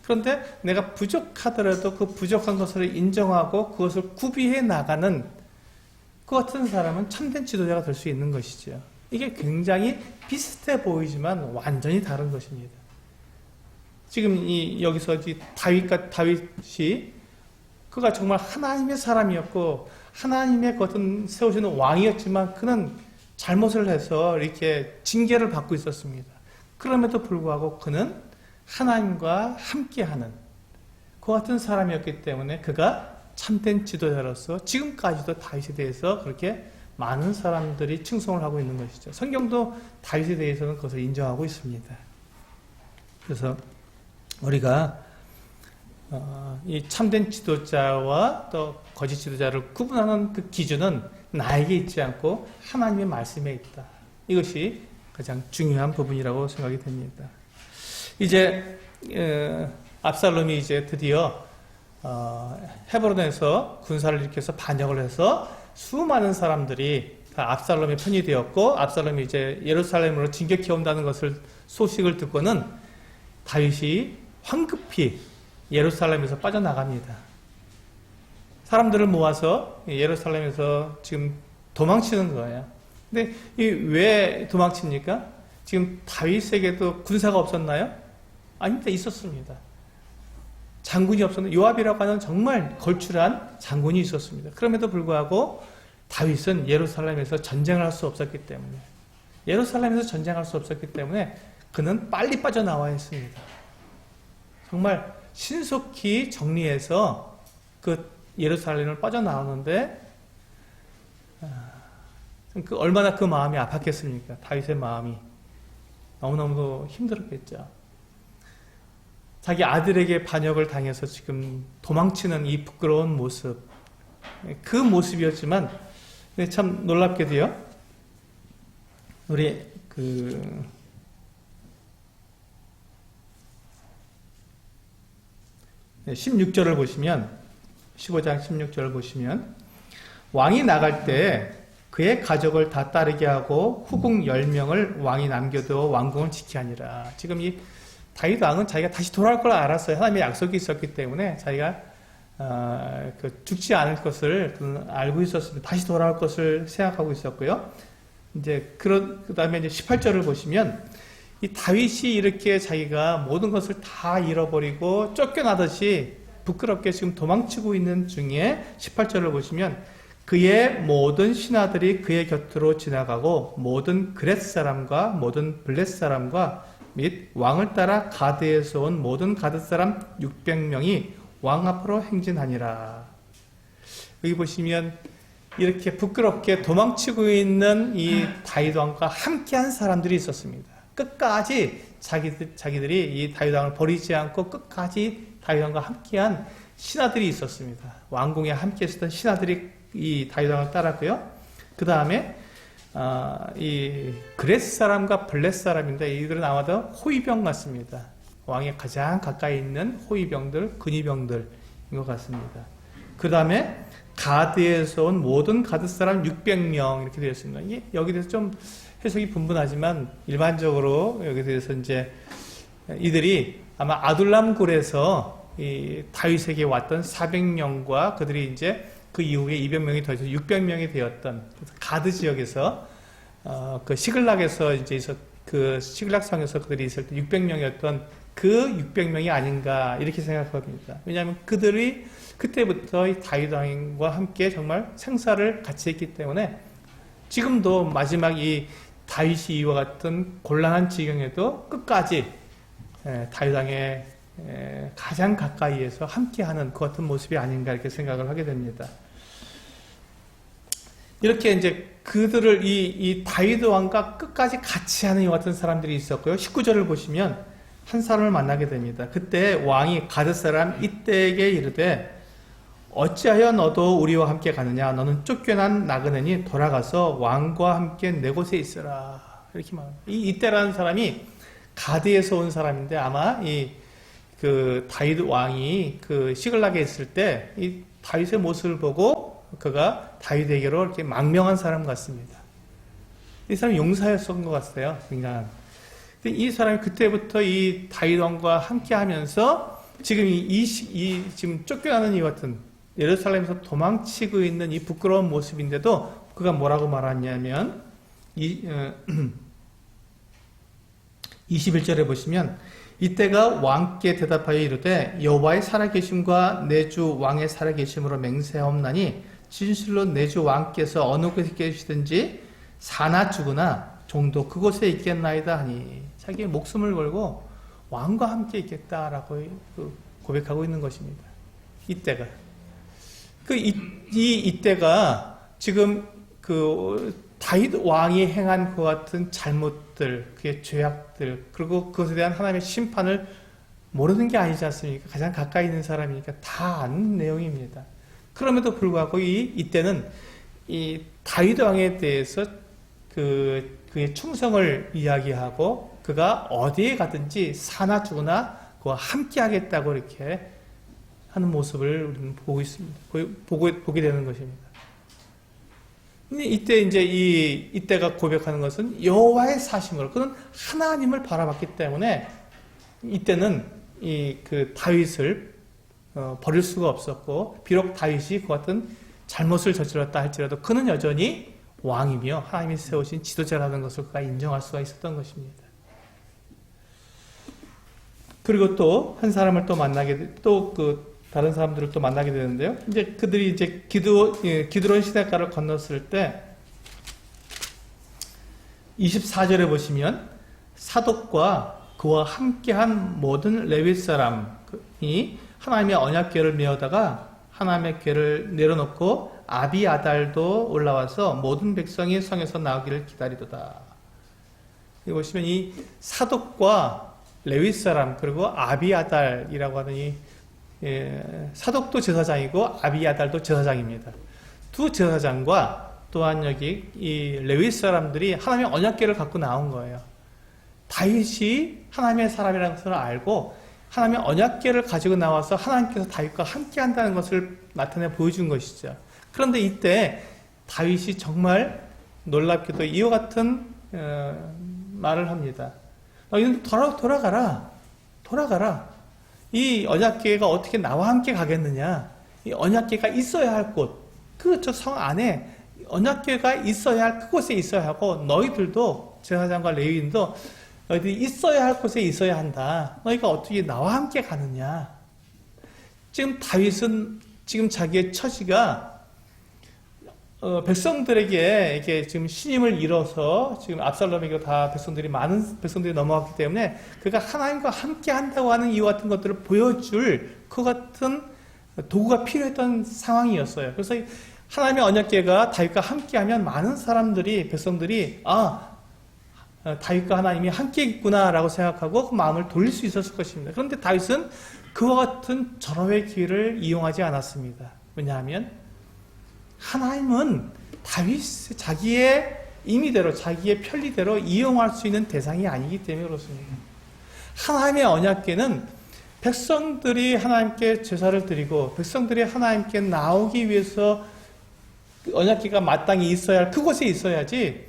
[SPEAKER 1] 그런데 내가 부족하더라도 그 부족한 것을 인정하고 그것을 구비해 나가는 그 같은 사람은 참된 지도자가 될 수 있는 것이죠. 이게 굉장히 비슷해 보이지만 완전히 다른 것입니다. 지금 여기서 다윗이 그가 정말 하나님의 사람이었고 하나님의 겉은 세우시는 왕이었지만 그는 잘못을 해서 이렇게 징계를 받고 있었습니다. 그럼에도 불구하고 그는 하나님과 함께하는 그 같은 사람이었기 때문에 그가 참된 지도자로서 지금까지도 다윗에 대해서 그렇게 많은 사람들이 칭송을 하고 있는 것이죠. 성경도 다윗에 대해서는 그것을 인정하고 있습니다. 그래서 우리가 이 참된 지도자와 또 거짓 지도자를 구분하는 그 기준은 나에게 있지 않고 하나님의 말씀에 있다. 이것이 가장 중요한 부분이라고 생각이 됩니다. 이제 압살롬이 이제 드디어 헤브론에서 군사를 일으켜서 반역을 해서 수많은 사람들이 다 압살롬의 편이 되었고 압살롬이 이제 예루살렘으로 진격해 온다는 것을 소식을 듣고는 다윗이 황급히 예루살렘에서 빠져나갑니다. 사람들을 모아서 예루살렘에서 지금 도망치는 거예요. 근데 왜 도망칩니까? 지금 다윗에게도 군사가 없었나요? 아닙니다. 있었습니다. 장군이 없었는데 요압이라고 하는 정말 걸출한 장군이 있었습니다. 그럼에도 불구하고 다윗은 예루살렘에서 전쟁을 할 수 없었기 때문에 예루살렘에서 전쟁할 수 없었기 때문에 그는 빨리 빠져나와야 했습니다. 정말 신속히 정리해서 그 예루살렘을 빠져나오는데 얼마나 그 마음이 아팠겠습니까? 다윗의 마음이 너무너무 힘들었겠죠. 자기 아들에게 반역을 당해서 지금 도망치는 이 부끄러운 모습, 그 모습이었지만 참 놀랍게도요. 우리 16절을 보시면 15장 16절을 보시면 왕이 나갈 때 그의 가족을 다 따르게 하고 후궁 10명을 왕이 남겨두어 왕궁을 지키하니라. 지금 이 다윗 왕은 자기가 다시 돌아올 걸 알았어요. 하나님의 약속이 있었기 때문에 자기가 죽지 않을 것을 알고 있었습니다. 다시 돌아올 것을 생각하고 있었고요. 이제 그 다음에 이제 18절을 보시면 이 다윗이 이렇게 자기가 모든 것을 다 잃어버리고 쫓겨나듯이 부끄럽게 지금 도망치고 있는 중에 18절을 보시면 그의 모든 신하들이 그의 곁으로 지나가고 모든 그렛 사람과 모든 블렛 사람과 및 왕을 따라 가드에서 온 모든 가드 사람 600명이 왕 앞으로 행진하니라. 여기 보시면 이렇게 부끄럽게 도망치고 있는 이 다윗 왕과 함께한 사람들이 있었습니다. 끝까지 자기들이 이 다윗 왕을 버리지 않고 끝까지 다윗 왕과 함께한 신하들이 있었습니다. 왕궁에 함께 있었던 신하들이 이 다윗 왕을 따랐고요. 그 다음에 이 그렛 사람과 블렛 사람인데 이들은 아마도 호위병 같습니다. 왕에 가장 가까이 있는 호위병들, 근위병들인 것 같습니다. 그 다음에 가드에서 온 모든 가드 사람 600명 이렇게 되어 있습니다. 여기 대해서 좀 해석이 분분하지만 일반적으로 여기 대해서 이제 이들이 아마 아둘람 굴에서 이 다윗에게 왔던 400명과 그들이 이제 그 이후에 200명이 더해서 600명이 되었던 가드 지역에서 그 시글락에서 그 시글락성에서 그들이 있을 때 600명이었던 그 600명이 아닌가 이렇게 생각합니다. 왜냐하면 그들이 그때부터 이 다윗 왕과 함께 정말 생사를 같이 했기 때문에 지금도 마지막 이 다윗이 이와 같은 곤란한 지경에도 끝까지 다윗 왕의 가장 가까이에서 함께하는 그 같은 모습이 아닌가 이렇게 생각을 하게 됩니다. 이렇게 이제 그들을 이 다윗 왕과 끝까지 같이 하는 이와 같은 사람들이 있었고요. 19절을 보시면 한 사람을 만나게 됩니다. 그때 왕이 가드 사람 이때에게 이르되 어찌하여 너도 우리와 함께 가느냐? 너는 쫓겨난 나그네니 돌아가서 왕과 함께 내 곳에 있으라. 이렇게 말합니다. 이때라는 사람이 가드에서 온 사람인데 아마 그 다윗 왕이 그 시글락에 있을 때 이 다윗의 모습을 보고 그가 다윗에게로 이렇게 망명한 사람 같습니다. 이 사람이 용사였던 것 같아요. 굉장한. 이 사람이 그때부터 이 다윗 왕과 함께 하면서 지금 지금 쫓겨나는 이 같은 예루살렘에서 도망치고 있는 이 부끄러운 모습인데도 그가 뭐라고 말하냐면 21절에 보시면 이때가 왕께 대답하여 이르되 여호와의 살아계심과 내 주 왕의 살아계심으로 맹세하옵나니 진실로 내 주 왕께서 어느 곳에 계시든지 사나 죽으나 종도 그곳에 있겠나이다 하니 자기의 목숨을 걸고 왕과 함께 있겠다라고 고백하고 있는 것입니다. 이때가 이때가 지금 그 다윗 왕이 행한 그 같은 잘못들, 그의 죄악들, 그리고 그것에 대한 하나님의 심판을 모르는 게 아니지 않습니까? 가장 가까이 있는 사람이니까 다 아는 내용입니다. 그럼에도 불구하고 이때는 이 다윗 왕에 대해서 그의 충성을 이야기하고 그가 어디에 가든지 사나 죽으나 그와 함께 하겠다고 이렇게 하는 모습을 우리는 보고 있습니다. 보게 되는 것입니다. 근데 이때 이때가 고백하는 것은 여호와의 사심으로 그는 하나님을 바라봤기 때문에 이때는 그 다윗을 버릴 수가 없었고 비록 다윗이 그 같은 잘못을 저질렀다 할지라도 그는 여전히 왕이며 하나님이 세우신 지도자라는 것을 그가 인정할 수가 있었던 것입니다. 그리고 또 한 사람을 또 만나게 다른 사람들을 또 만나게 되는데요. 이제 그들이 이제 기드론 시냇가를 건넜을 때 24절에 보시면 사독과 그와 함께한 모든 레위 사람이 하나님의 언약궤를 메어다가 하나님의 궤를 내려놓고 아비아달도 올라와서 모든 백성이 성에서 나오기를 기다리도다. 여기 보시면 이 사독과 레위 사람 그리고 아비아달이라고 하는 사독도 제사장이고 아비아달도 제사장입니다. 두 제사장과 또한 여기 이 레위 사람들이 하나님의 언약궤를 갖고 나온 거예요. 다윗이 하나님의 사람이라는 것을 알고 하나님의 언약궤를 가지고 나와서 하나님께서 다윗과 함께 한다는 것을 나타내 보여준 것이죠. 그런데 이때 다윗이 정말 놀랍게도 이와 같은 말을 합니다. 너희는 돌아가라. 이 언약궤가 어떻게 나와 함께 가겠느냐? 이 언약궤가 있어야 할 곳, 그 저 성 안에 언약궤가 있어야 할 그곳에 있어야 하고 너희들도 제사장과 레위인도 너희들이 있어야 할 곳에 있어야 한다. 너희가 어떻게 나와 함께 가느냐? 지금 다윗은 지금 자기의 처지가 백성들에게 이게 지금 신임을 잃어서 지금 압살롬에게 다 많은 백성들이 넘어갔기 때문에 그가 하나님과 함께 한다고 하는 이와 같은 것들을 보여줄 그 같은 도구가 필요했던 상황이었어요. 그래서 하나님의 언약궤가 다윗과 함께하면 많은 백성들이 다윗과 하나님이 함께 있구나라고 생각하고 그 마음을 돌릴 수 있었을 것입니다. 그런데 다윗은 그와 같은 절호의 기회를 이용하지 않았습니다. 왜냐하면 하나님은 다윗 자기의 임의대로 자기의 편리대로 이용할 수 있는 대상이 아니기 때문에 그렇습니다. 하나님의 언약궤는 백성들이 하나님께 제사를 드리고 백성들이 하나님께 나오기 위해서 언약궤가 마땅히 있어야 할 그곳에 있어야지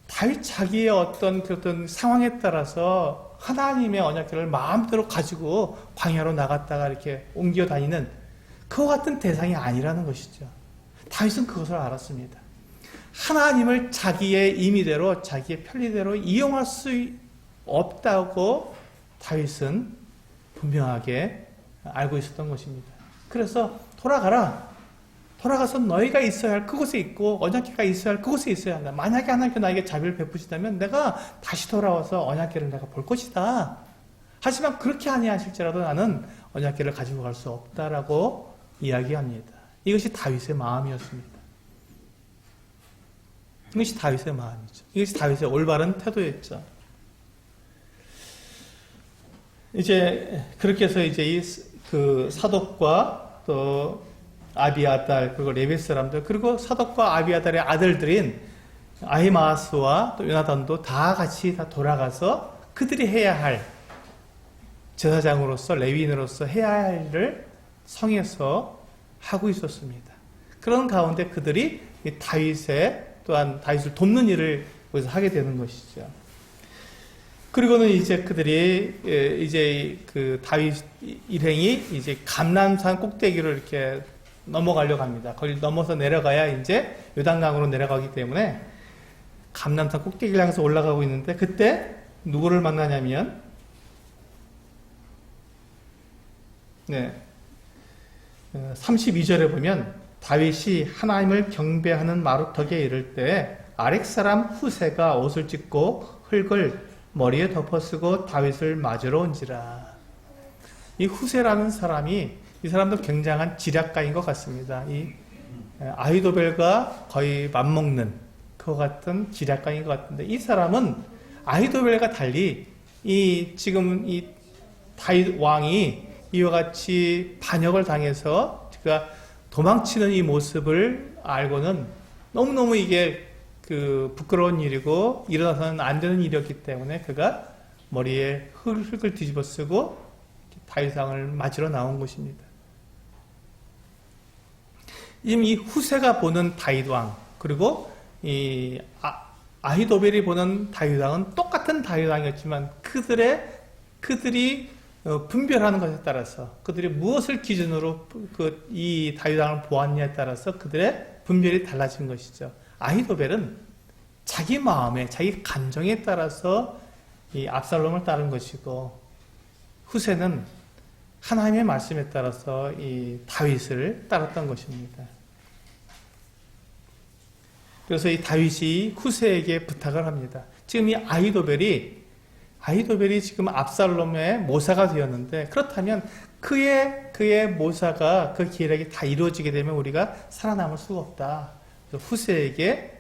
[SPEAKER 1] 다윗 자기의 어떤 상황에 따라서 하나님의 언약궤를 마음대로 가지고 광야로 나갔다가 이렇게 옮겨 다니는 그와 같은 대상이 아니라는 것이죠. 다윗은 그것을 알았습니다. 하나님을 자기의 임의대로 자기의 편리대로 이용할 수 없다고 다윗은 분명하게 알고 있었던 것입니다. 그래서 돌아가서 너희가 있어야 할 그곳에 있고 언약궤가 있어야 할 그곳에 있어야 한다. 만약에 하나님께 나에게 자비를 베푸시다면 내가 다시 돌아와서 언약궤를 내가 볼 것이다. 하지만 그렇게 아니하실지라도 나는 언약궤를 가지고 갈 수 없다라고 이야기합니다. 이것이 다윗의 마음이었습니다. 이것이 다윗의 마음이죠. 이것이 다윗의 올바른 태도였죠. 이제 그렇게 해서 이제 그 사독과 또 아비아달 그리고 레위 사람들 그리고 사독과 아비아달의 아들들인 아히마아스와 또 요나단도 다 같이 다 돌아가서 그들이 해야 할 제사장으로서 레위인으로서 해야 할 일을 성에서 하고 있었습니다. 그런 가운데 그들이 또한 다윗을 돕는 일을 거기서 하게 되는 것이죠. 그리고는 이제 그들이 이제 그 다윗 일행이 이제 감람산 꼭대기를 이렇게 넘어가려고 합니다. 거기 넘어서 내려가야 이제 요단강으로 내려가기 때문에 감람산 꼭대기를 향해서 올라가고 있는데 그때 누구를 만나냐면 32절에 보면 다윗이 하나님을 경배하는 마루턱에 이를 때 아렉 사람 후세가 옷을 찢고 흙을 머리에 덮어쓰고 다윗을 맞으러 온지라. 이 후세라는 사람이 이 사람도 굉장한 지략가인 것 같습니다. 이 아히도벨과 거의 맞먹는 그와 같은 지략가인 것 같은데 이 사람은 아히도벨과 달리 지금 이 다윗 왕이 이와 같이 반역을 당해서 그가 도망치는 이 모습을 알고는 너무너무 이게 그 부끄러운 일이고 일어나서는 안 되는 일이었기 때문에 그가 머리에 흙을 뒤집어 쓰고 다윗 왕을 맞으러 나온 것입니다. 지금 이 후세가 보는 다윗 왕 그리고 이 아히도벨이 보는 다윗 왕은 똑같은 다윗 왕이었지만 그들이 분별하는 것에 따라서 그들이 무엇을 기준으로 이 다윗 왕을 보았냐에 따라서 그들의 분별이 달라진 것이죠. 아히도벨은 자기 마음에 자기 감정에 따라서 이 압살롬을 따른 것이고 후세는 하나님의 말씀에 따라서 이 다윗을 따랐던 것입니다. 그래서 이 다윗이 후세에게 부탁을 합니다. 지금 이 아히도벨이 지금 압살롬의 모사가 되었는데 그렇다면 그의 모사가 그 계략이 다 이루어지게 되면 우리가 살아남을 수가 없다. 그래서 후세에게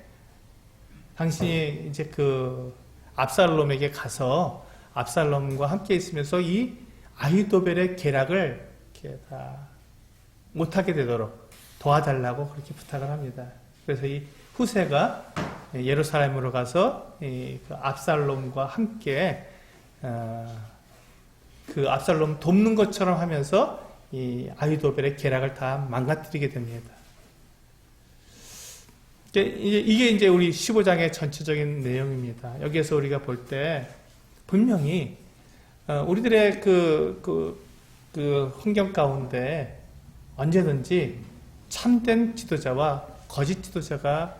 [SPEAKER 1] 당신이 이제 그 압살롬에게 가서 압살롬과 함께 있으면서 이 아히도벨의 계략을 이렇게 다 못하게 되도록 도와달라고 그렇게 부탁을 합니다. 그래서 이 후세가 예루살렘으로 가서 그 압살롬과 함께 그 압살롬 돕는 것처럼 하면서 이 아히도벨의 계략을 다 망가뜨리게 됩니다. 이게 이제 우리 15장의 전체적인 내용입니다. 여기에서 우리가 볼 때 분명히 우리들의 그 환경 가운데 언제든지 참된 지도자와 거짓 지도자가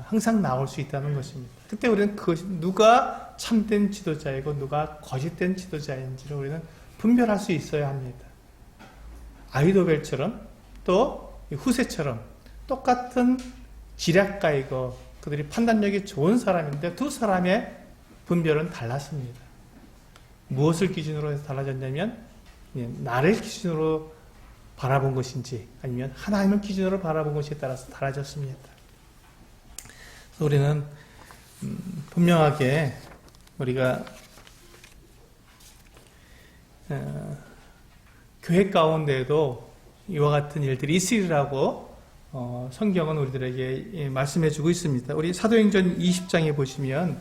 [SPEAKER 1] 항상 나올 수 있다는 것입니다. 그때 우리는 누가 참된 지도자이고 누가 거짓된 지도자인지를 우리는 분별할 수 있어야 합니다. 아히도벨처럼 또 후세처럼 똑같은 지략가이고 그들이 판단력이 좋은 사람인데 두 사람의 분별은 달랐습니다. 무엇을 기준으로 해서 달라졌냐면 나를 기준으로 바라본 것인지 아니면 하나님을 기준으로 바라본 것에 따라서 달라졌습니다. 그래서 우리는 분명하게 우리가 교회 가운데에도 이와 같은 일들이 있으리라고 성경은 우리들에게 말씀해주고 있습니다. 우리 사도행전 20장에 보시면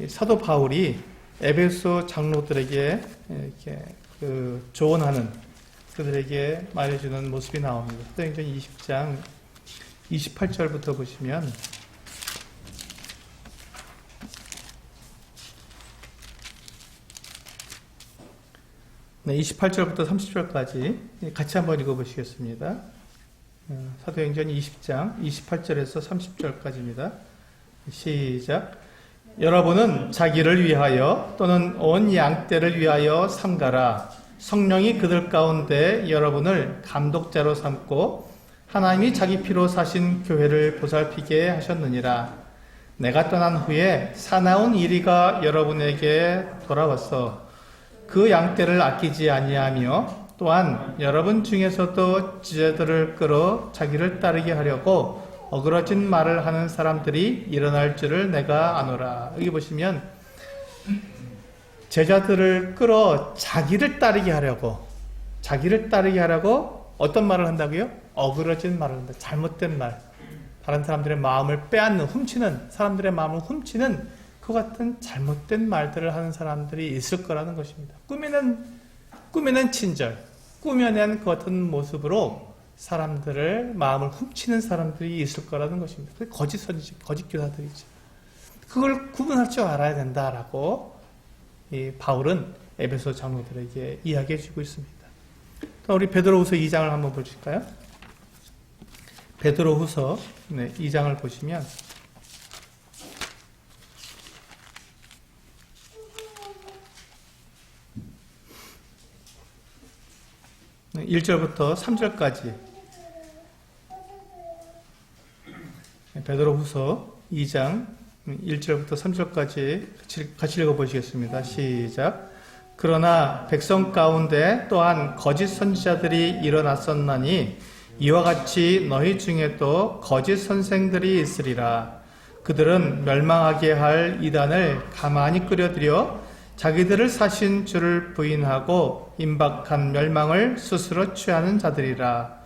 [SPEAKER 1] 사도 바울이 에베소 장로들에게 이렇게 조언하는 그들에게 말해주는 모습이 나옵니다. 사도행전 20장 28절부터 보시면 네, 28절부터 30절까지 같이 한번 읽어보시겠습니다. 사도행전 20장 28절에서 30절까지입니다. 시작. 여러분은 자기를 위하여 또는 온 양떼를 위하여 삼가라. 성령이 그들 가운데 여러분을 감독자로 삼고 하나님이 자기 피로 사신 교회를 보살피게 하셨느니라. 내가 떠난 후에 사나운 이리가 여러분에게 돌아와서 그 양떼를 아끼지 아니하며 또한 여러분 중에서도 지체들을 끌어 자기를 따르게 하려고 어그러진 말을 하는 사람들이 일어날 줄을 내가 아노라. 여기 보시면 제자들을 끌어 자기를 따르게 하려고 어떤 말을 한다고요? 어그러진 말을 한다. 잘못된 말. 다른 사람들의 마음을 빼앗는, 훔치는, 사람들의 마음을 훔치는 그 같은 잘못된 말들을 하는 사람들이 있을 거라는 것입니다. 꾸미는 친절, 꾸며낸 그 같은 모습으로 사람들을 마음을 훔치는 사람들이 있을 거라는 것입니다. 거짓 선지, 거짓 교사들이죠. 그걸 구분할 줄 알아야 된다라고 이 바울은 에베소 장로들에게 이야기해 주고 있습니다. 우리 베드로후서 2장을 한번 보실까요? 베드로후서 2장을 보시면 1절부터 3절까지 베드로후서 2장 1절부터 3절까지 같이 읽어보시겠습니다. 시작. 그러나 백성 가운데 또한 거짓 선지자들이 일어났었나니 이와 같이 너희 중에도 거짓 선생들이 있으리라. 그들은 멸망하게 할 이단을 가만히 끌어들여 자기들을 사신 주를 부인하고 임박한 멸망을 스스로 취하는 자들이라.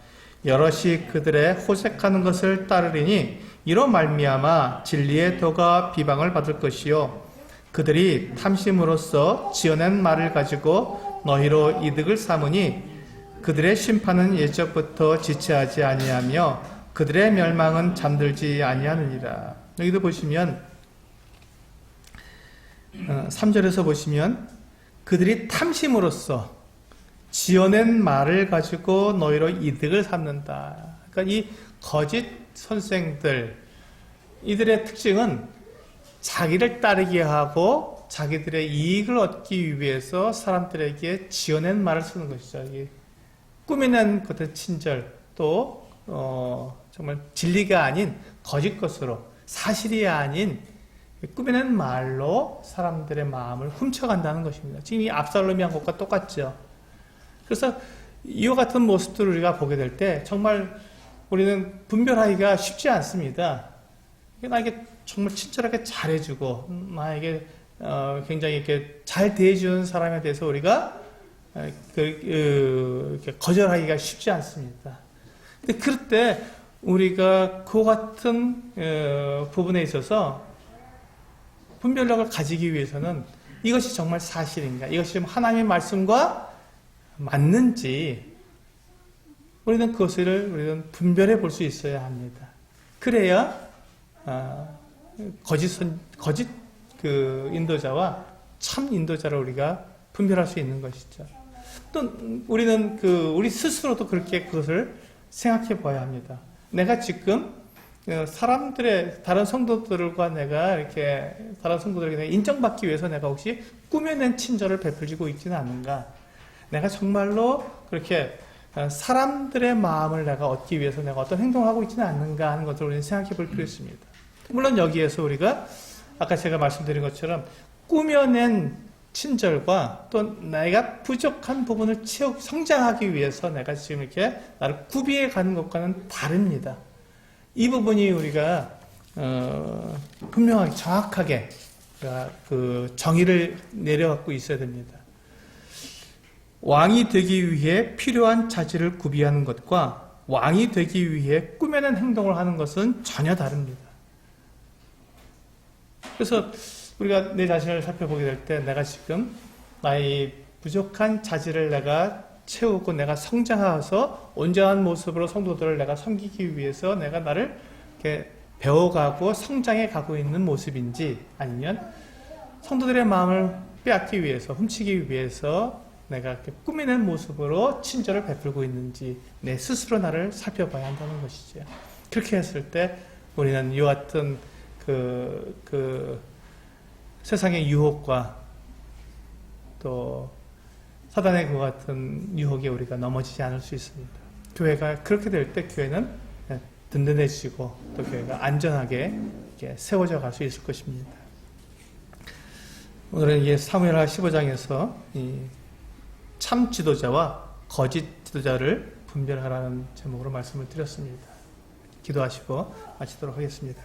[SPEAKER 1] 여럿이 그들의 호색하는 것을 따르리니 이로 말미암아 진리의 도가 비방을 받을 것이요 그들이 탐심으로써 지어낸 말을 가지고 너희로 이득을 삼으니 그들의 심판은 예적부터 지체하지 아니하며 그들의 멸망은 잠들지 아니하느니라. 여기도 보시면 3절에서 보시면 그들이 탐심으로써 지어낸 말을 가지고 너희로 이득을 삼는다. 그러니까 이 거짓 선생들, 이들의 특징은 자기를 따르게 하고 자기들의 이익을 얻기 위해서 사람들에게 지어낸 말을 쓰는 것이죠. 꾸며낸 것의 친절, 또 정말 진리가 아닌 거짓 것으로, 사실이 아닌 꾸며낸 말로 사람들의 마음을 훔쳐간다는 것입니다. 지금 이 압살롬이 한 것과 똑같죠. 그래서 이와 같은 모습들을 우리가 보게 될 때 정말 우리는 분별하기가 쉽지 않습니다. 나에게 정말 친절하게 잘해주고 나에게 굉장히 이렇게 잘 대해주는 사람에 대해서 우리가 이렇게 거절하기가 쉽지 않습니다. 근데 그럴 때 우리가 그 같은 부분에 있어서 분별력을 가지기 위해서는 이것이 정말 사실인가, 이것이 하나님의 말씀과 맞는지 우리는 그것을 분별해 볼 수 있어야 합니다. 그래야 거짓 인도자와 참 인도자를 우리가 분별할 수 있는 것이죠. 또 우리는 우리 스스로도 그렇게 그것을 생각해 봐야 합니다. 내가 지금 다른 성도들과 내가 이렇게 다른 성도들에게 인정받기 위해서 내가 혹시 꾸며낸 친절을 베풀고 있지는 않은가? 내가 정말로 그렇게 사람들의 마음을 내가 얻기 위해서 내가 어떤 행동을 하고 있지는 않는가 하는 것을 우리는 생각해 볼 필요 있습니다. 물론 여기에서 우리가 아까 제가 말씀드린 것처럼 꾸며낸 친절과 또 내가 부족한 부분을 성장하기 위해서 내가 지금 이렇게 나를 구비해 가는 것과는 다릅니다. 이 부분이 우리가 분명하게 정확하게 그 정의를 내려갖고 있어야 됩니다. 왕이 되기 위해 필요한 자질을 구비하는 것과 왕이 되기 위해 꾸며낸 행동을 하는 것은 전혀 다릅니다. 그래서 우리가 내 자신을 살펴보게 될 때 내가 지금 나의 부족한 자질을 내가 채우고 내가 성장해서 온전한 모습으로 성도들을 내가 섬기기 위해서 내가 나를 이렇게 배워가고 성장해 가고 있는 모습인지, 아니면 성도들의 마음을 빼앗기 위해서, 훔치기 위해서 내가 이렇게 꾸미는 모습으로 친절을 베풀고 있는지 내 스스로 나를 살펴봐야 한다는 것이죠. 그렇게 했을 때 우리는 이와 같은 세상의 유혹과 또 사단의 그 같은 유혹에 우리가 넘어지지 않을 수 있습니다. 교회가 그렇게 될 때 교회는 든든해지고 또 교회가 안전하게 이렇게 세워져 갈 수 있을 것입니다. 오늘은 이 사무엘하 15장에서 이 참 지도자와 거짓 지도자를 분별하라는 제목으로 말씀을 드렸습니다. 기도하시고 마치도록 하겠습니다.